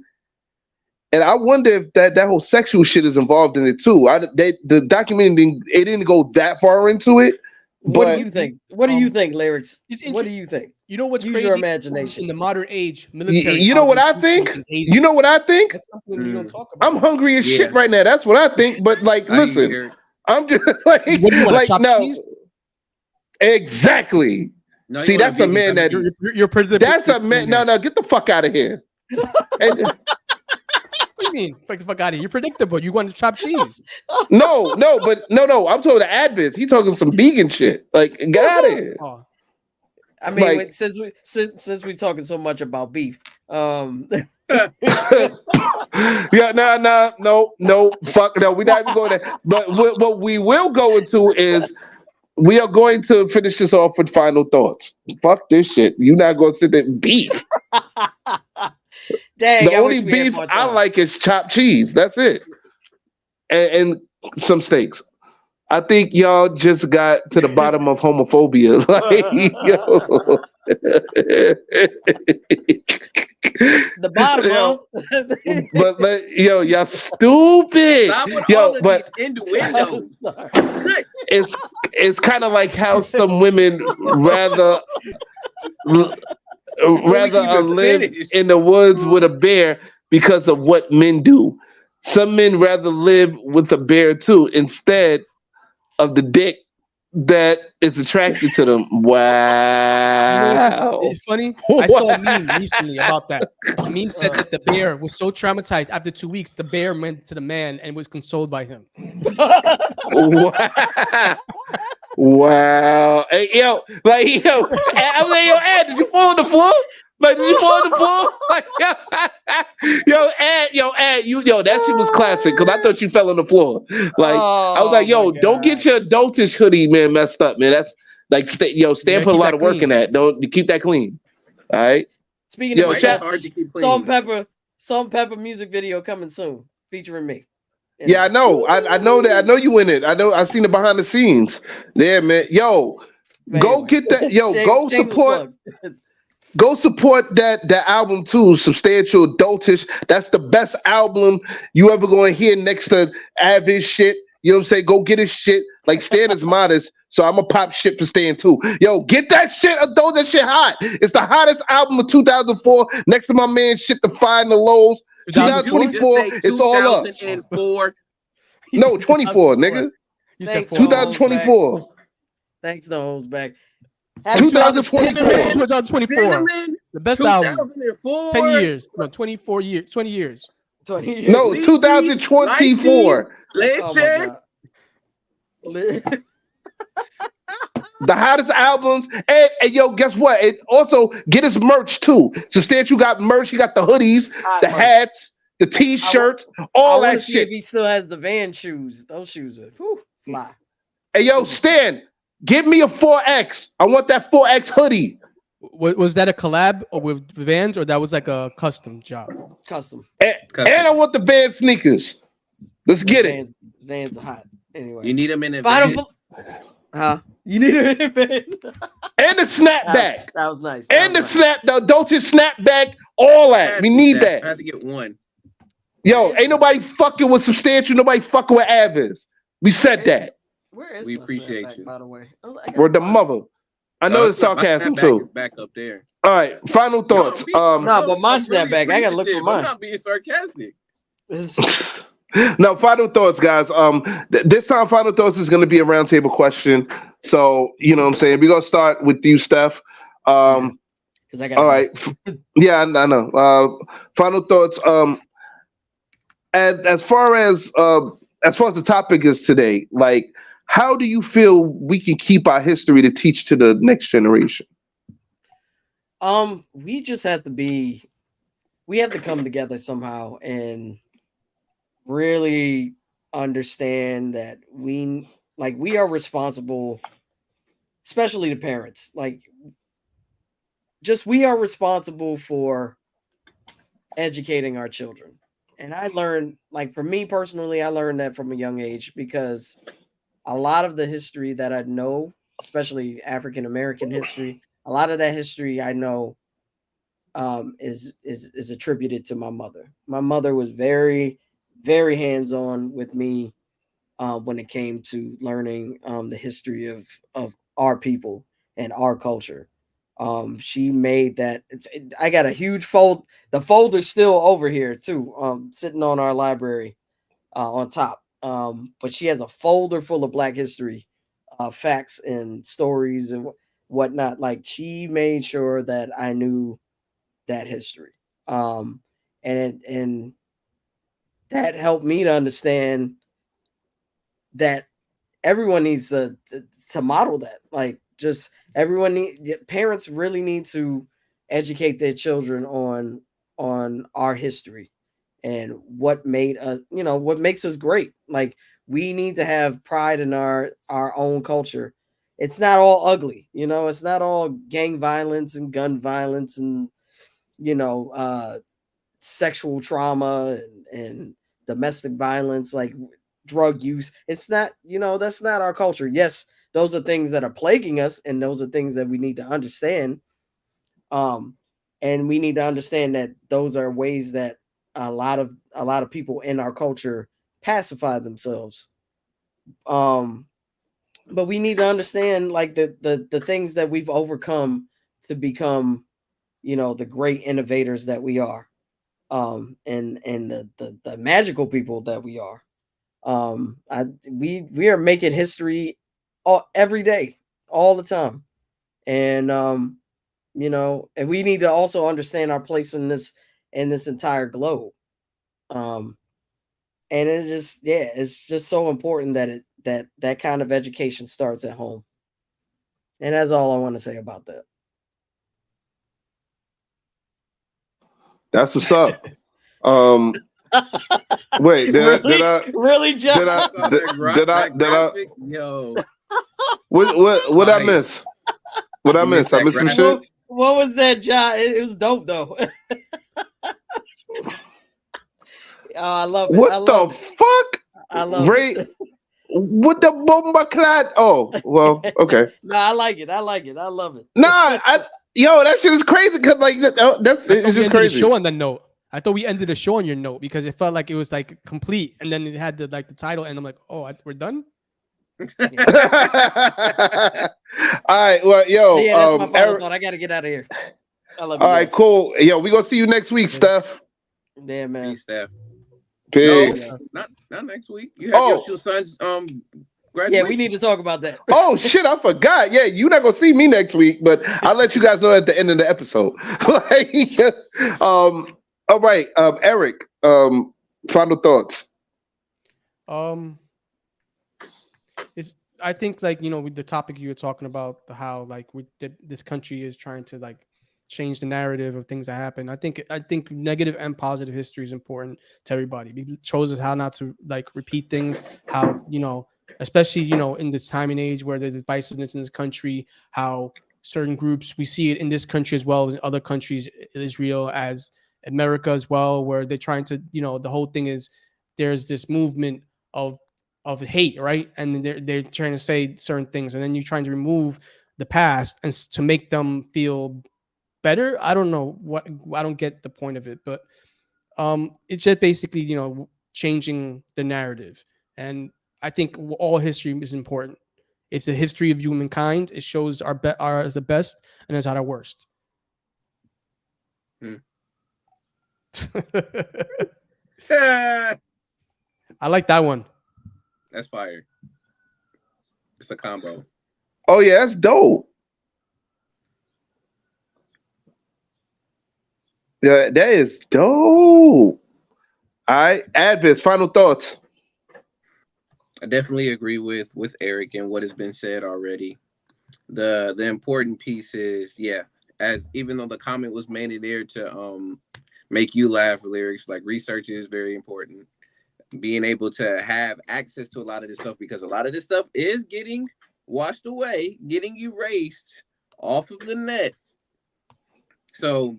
I wonder if that whole sexual shit is involved in it too. The documentary didn't go that far into it. What do you think? What do you think, Lyrics? What do you think? You know what's Use crazy? your imagination. In the modern age, military. You know what I think? You know what I think? That's something you don't talk about. I'm hungry as shit right now. That's what I think. But like, listen, I'm just like, what do you want, like chopped cheese? Exactly. No, see, that's a man that you're that's a man. No, get the fuck out of here. And, what do you mean? Fuck the fuck out of here. You're predictable. You want to chop cheese. No. I'm talking to Adviz. He's talking some vegan shit. Like, get out of here. Oh. I mean, like, since we talking so much about beef, yeah, no, fuck no. We're not even going there. But what we will go into is we are going to finish this off with final thoughts. Fuck this shit. You're not going to sit there beef. Dang, the only beef I like is chopped cheese. That's it, and some steaks. I think y'all just got to the bottom of homophobia. Like, yo. The bottom, but y'all stupid. But innuendos. It's kind of like how some women rather live in the woods with a bear because of what men do. Some men rather live with a bear too, instead of the dick that is attracted to them. Wow. It's funny. I saw a meme recently about that. The meme said that the bear was so traumatized after 2 weeks, the bear went to the man and was consoled by him. Wow. Hey, yo, I'm like, Ed, did you fall on the floor? Like, did you fall on the floor? Like, Ed, that shit was classic because I thought you fell on the floor. Like, I was like, yo, don't get your adultish hoodie, man, messed up, man. That's like, Stan put a lot of work in that. Don't keep that clean. All right. Speaking of Salt and Pepper music video coming soon, featuring me. Yeah, I know. I know that. I know you in it. I know. I've seen it behind the scenes. There, man. Yo, man, go get that. Yo, go support. Go support that album too, Substantial Adultish. That's the best album you ever gonna hear next to Avid shit. You know what I'm saying? Go get his shit. Like Stan is modest, so I'm gonna pop shit for Stan too. Yo, get that shit, adult, that shit hot. It's the hottest album of 2004. Next to my man shit, The Fire and the Lows. 2024, it's all up. 2004. No, 24, nigga. You said 2024. Thanks, no hoes back. 2024. The best album. 10 years. No, 24 years. 20 years. 20 years. No, 2024. The hottest albums. And yo, guess what? It also get his merch too. Substantial got merch. He got the hoodies, the hats, the t-shirts, all that shit. If he still has the Van shoes. Those shoes are fly. Hey, yo, Stan, give me a 4X. I want that 4X hoodie. Was that a collab with Vans, or that was like a custom job? Custom. And I want the Vans sneakers. Let's get it. Vans are hot. Anyway. You need them in advance. You need them in advance. And the snapback. That was nice. The Dolce snapback, all that. We need that. I have to get one. Yo, ain't nobody fucking with Substantial. Nobody fucking with Avis. We said that. Where is we appreciate you, by the way? We're the mother. I know it's sarcasm too. Back up there. All right, final thoughts. But my snapback, I gotta look for mine. I'm not being sarcastic. No, final thoughts, guys. This time, final thoughts is going to be a roundtable question. So you know what I'm saying. We're gonna start with you, Steph. Yeah, because I got All right. Yeah, I know. Final thoughts. As far as the topic is today, like, how do you feel we can keep our history to teach to the next generation? We just have to be. We have to come together somehow and really understand that we are responsible, especially the parents. Like, just we are responsible for educating our children. And I learned, like, for me personally, I learned that from a young age because a lot of the history that I know, especially African American history, a lot of that history I know is attributed to my mother. My mother was very, very hands on with me when it came to learning the history of our people and our culture. She made that. I got a huge fold. The folder's still over here too, sitting on our library on top. But she has a folder full of Black history facts and stories and whatnot. Like, she made sure that I knew that history, and that helped me to understand that everyone needs to model that. Like, just parents really need to educate their children on our history and what made us, what makes us great. Like, we need to have pride in our own culture. It's not all ugly, it's not all gang violence and gun violence and you know sexual trauma and domestic violence, like drug use. It's not, that's not our culture. Yes, those are things that are plaguing us, and those are things that we need to understand. Um, and we need to understand that those are ways that a lot of people in our culture pacify themselves. Um, but we need to understand, like, the things that we've overcome to become, the great innovators that we are, and the magical people that we are. We are making history every day, all the time, and and we need to also understand our place in this entire globe. Um, and it's just so important that kind of education starts at home, and that's all I want to say about that. That's what's up. Um, Wait, Really, really, did John? I That did I graphic, yo, what I fire. miss? What I You missed missed? I that missed some graphic. shit. What was that, John? It was dope though. Oh, I love it. I What love the it. fuck? I love Ray, it. what the bomba clad? Oh, well, okay. No, I like it. I like it. I love Nah, it. yo, that shit is crazy because like that's I thought it's we just ended the crazy. show on that note. I thought we ended the show on your note because it felt like it was like complete, and then it had the title, and I'm like, oh, we're done. All right, well, yo, Yeah, that's my final Eric. thought. I got to get out of here. I love All you right, guys. cool. Yo, we gonna see you next week, Yeah. Steph. Yeah, man. Peace, Steph. No, Peace. not next week. You have your Oh, son's Yeah, graduation. we need to talk about that. oh shit, I forgot. Yeah, you're not gonna see me next week, but I'll let you guys know at the end of the episode. Like, all right, Eric, final thoughts. Um, it's I think like with the topic you were talking about, how like this country is trying to like change the narrative of things that happen. I think negative and positive history is important to everybody. It shows us how not to like repeat things. How especially in this time and age where there's divisiveness in this country, how certain groups, we see it in this country as well as in other countries, Israel as America as well, where they're trying to the whole thing is there's this movement of hate, right? And they're trying to say certain things, and then you're trying to remove the past and to make them feel better. I don't know what, I don't get the point of it, but it's just basically changing the narrative. And I think all history is important. It's the history of humankind. It shows our as the best and as our worst. Hmm. I like that one. That's fire. It's a combo. Oh yeah, that's dope. Yeah, that is dope. All right, Advis, final thoughts. I definitely agree with Eric and what has been said already. The important piece is, yeah, as even though the comment was made in there to make you laugh, lyrics, like research is very important. Being able to have access to a lot of this stuff, because a lot of this stuff is getting washed away, getting erased off of the net. So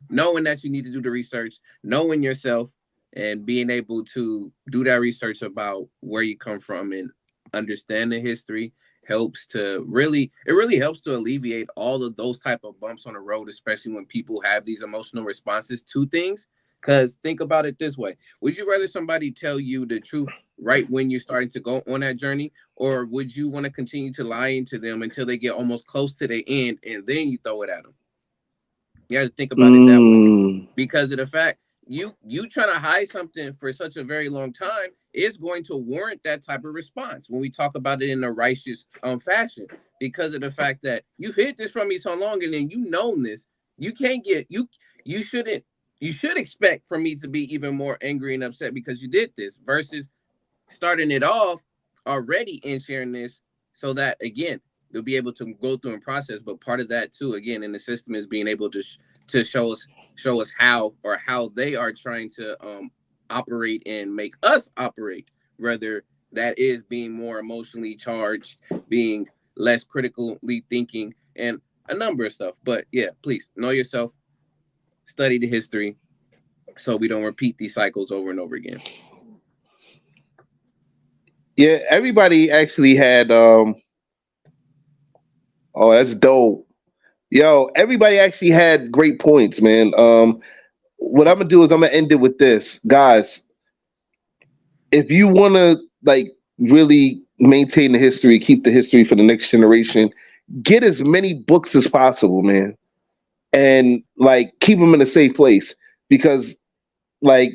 knowing that you need to do the research, knowing yourself, and being able to do that research about where you come from and understand the history helps to really, it really helps to alleviate all of those type of bumps on the road, especially when people have these emotional responses to things. Because think about it this way: would you rather somebody tell you the truth right when you're starting to go on that journey, or would you want to continue to lie into them until they get almost close to the end and then you throw it at them? You have to think about it that way, because of the fact you trying to hide something for such a very long time is going to warrant that type of response when we talk about it in a righteous fashion, because of the fact that you've hid this from me so long, and then you known this, you can't get you shouldn't you should expect from me to be even more angry and upset because you did this, versus starting it off already and sharing this, so that again they'll be able to go through and process. But part of that too, again, in the system, is being able to show us how, or how they are trying to operate and make us operate. Whether that is being more emotionally charged, being less critically thinking, and a number of stuff. But yeah, please know yourself, study the history, so we don't repeat these cycles over and over again. Yeah, everybody actually had oh, that's dope. Yo, everybody actually had great points, man. What I'm gonna do is I'm gonna end it with this, guys. If you wanna like really maintain the history, keep the history for the next generation, get as many books as possible, man, and like keep them in a safe place, because like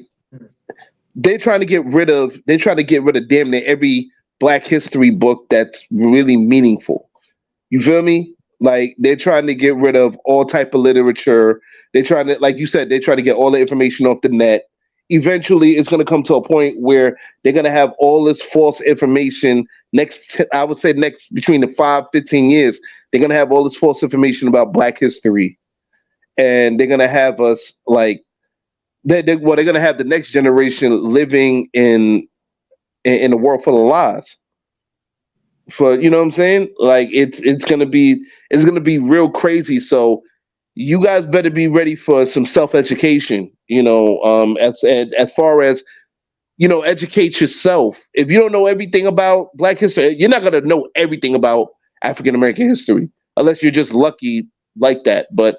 they're trying to get rid of damn near every Black History book that's really meaningful. You feel me? Like they're trying to get rid of all type of literature. They're trying to, like you said, they're trying to get all the information off the net. Eventually, it's going to come to a point where they're going to have all this false information. I would say next between the 5-15 years, they're going to have all this false information about Black history, and they're going to have us like they're going to have the next generation living in a world full of lies. For you know what I'm saying? Like it's gonna be real crazy. So you guys better be ready for some self education. As far as educate yourself. If you don't know everything about Black history, you're not gonna know everything about African American history unless you're just lucky like that. But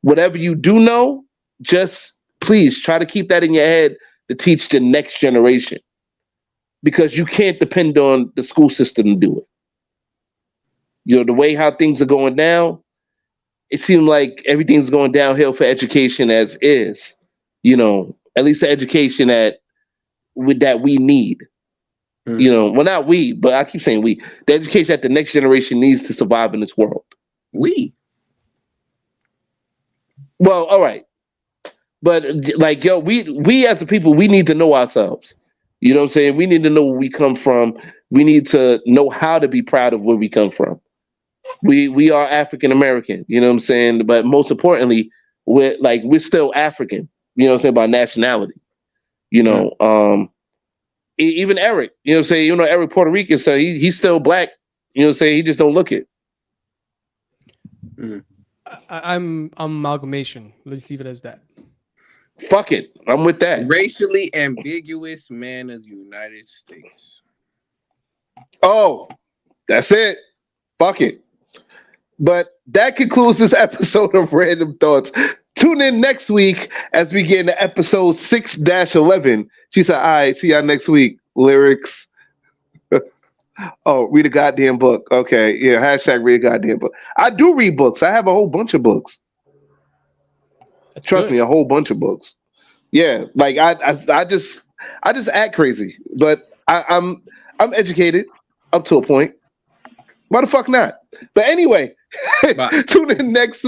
whatever you do know, just please try to keep that in your head to teach the next generation, because you can't depend on the school system to do it. The way how things are going now, it seems like everything's going downhill for education as is. At least the education that we need. Well, not we, but I keep saying we. The education that the next generation needs to survive in this world. We. Well, all right, but like we as a people, we need to know ourselves. You know what I'm saying? We need to know where we come from. We need to know how to be proud of where we come from. We are African American, you know what I'm saying? But most importantly, we're still African, you know what I'm saying, by nationality. Even Eric, you know what I'm saying, Eric Puerto Rican, so he's still Black, you know what I'm saying? He just don't look it. I'm amalgamation. Let's leave it as that. Fuck it. I'm with that. Racially ambiguous man of the United States. Oh, that's it. Fuck it. But that concludes this episode of Random Thoughts. Tune in next week as we get into episode 6-11. She said, all right, see y'all next week. Lyrics. Oh, read a goddamn book. Okay, yeah, hashtag read a goddamn book. I do read books. I have a whole bunch of books. Trust me, a whole bunch of books. Yeah, like I just act crazy, but I'm educated up to a point. Why the fuck not? But anyway, tune in next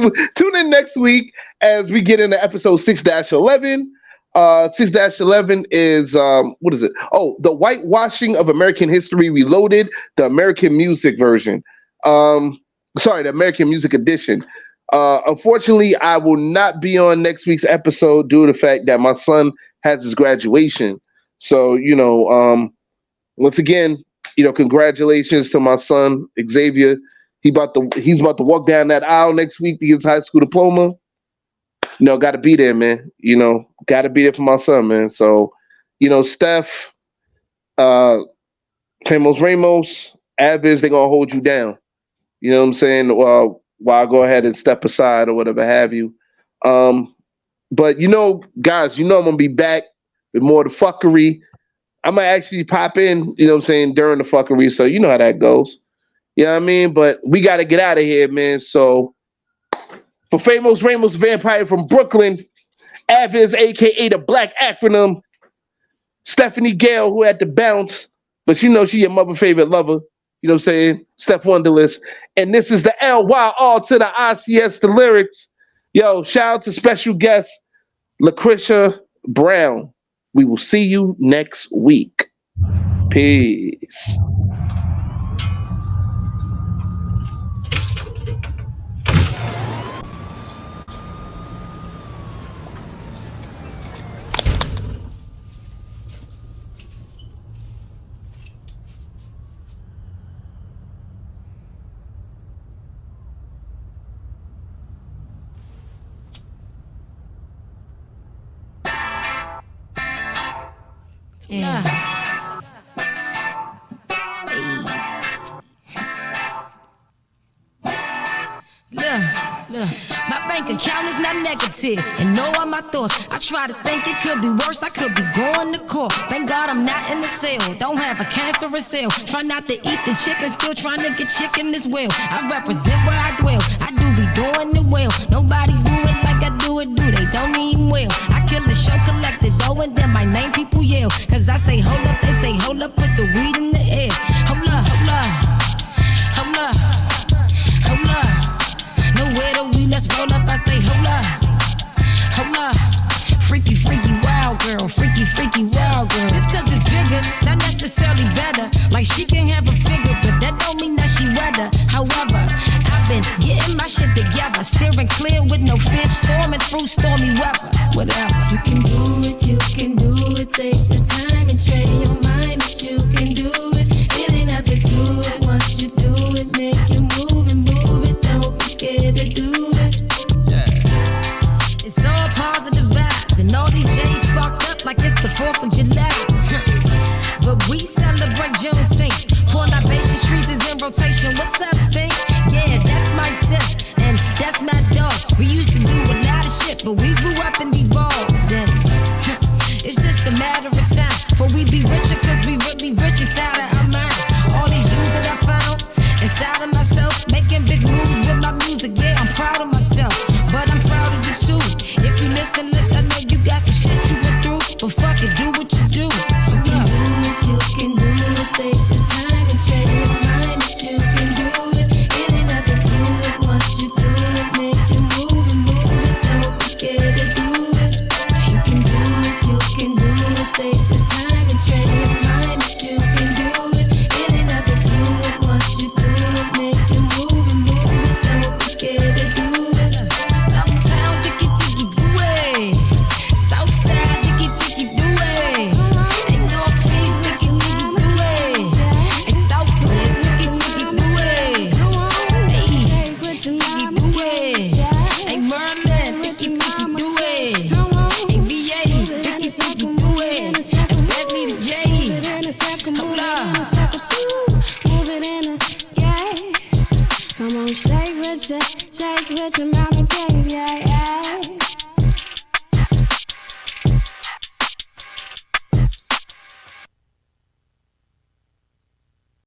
week as we get into episode 6-11. 6-11 is what is it? Oh, the whitewashing of American history reloaded, the American music version. Sorry, the American music edition. Unfortunately, I will not be on next week's episode due to the fact that my son has his graduation. So, once again, congratulations to my son, Xavier. He's about to walk down that aisle next week to get his high school diploma. Got to be there, man. Got to be there for my son, man. So, Steph, Famous Ramos, Aviz, they're going to hold you down. You know what I'm saying? While I go ahead and step aside or whatever have you. But, guys, I'm going to be back with more of the fuckery. I might actually pop in, during the fuckery. So you know how that goes. You know what I mean? But we got to get out of here, man. So for Famous Ramos Vampire from Brooklyn, Aviz, a.k.a. the Black Acronym, Stephanie Gale, who had to bounce, but she your mother favorite lover. You know what I'm saying? Steph Wonderlist. And this is the LYR to the ICS, the lyrics. Yo, shout out to special guest, Lucretia Brown. We will see you next week. Peace. Yeah. Look, my bank account is not negative, and no are my thoughts. I try to think it could be worse, I could be going to court. Thank God I'm not in the cell, don't have a cancerous cell. Try not to eat the chicken, still trying to get chicken as well. I represent where I dwell, I do be doing it well. Nobody do it like I do it, they don't even well. I kill the show collected though, and then my name people yell. Cause I say hold up, they say hold up, put the weed in the air. Hold up, hold up, hold up, hold up. Nowhere to we, let's roll up, I say hold up, hold up. Freaky, freaky, wild girl, freaky, freaky, wild girl. It's cause it's bigger, it's not necessarily better. Like she can have a figure, but that don't mean that she weather. However, I've been getting my shit together, steering clear with no fear, storming through stormy weather. Whatever. You can do it, take the time and train your mind that you can do it. It ain't nothing to it, once you do it, make you move and move it, don't be scared to do it. It's all positive vibes, and all these J's sparked up like it's the 4th of July. But we celebrate Juneteenth. Pornobation streets is in rotation. What's up, Stink? Yeah, that's my sis, and that's my dog. We used to do a lot of shit, but we grew up and evolved. And it's just a matter of time for we be richer, cause we really rich inside of our mind. All these views that I found inside of myself, making big moves with my music. Yeah, I'm proud of myself, but I'm proud of you too. If you listen, I know you got some shit you went through, but fuck it, do what you do. You can do it, take the time and train your mind that you can do it. It ain't nothing to it, once you do it, make you move and move it, don't be scared to do it. You can do it, take the time and train your mind that you can do it. It ain't nothing to it, once you do it, make you move and move it, don't be scared to do it. Uptown, dicky, do it. Southside, dicky, do it. Ain't no face, dicky, do it. And Southwest, dicky, do it. Hey, dicky, do it. Hey, Merlin, dicky, do it. Hey, VA, dicky, do it. Pass me the J. Hold up. Come on, shake with your mama, baby, yeah.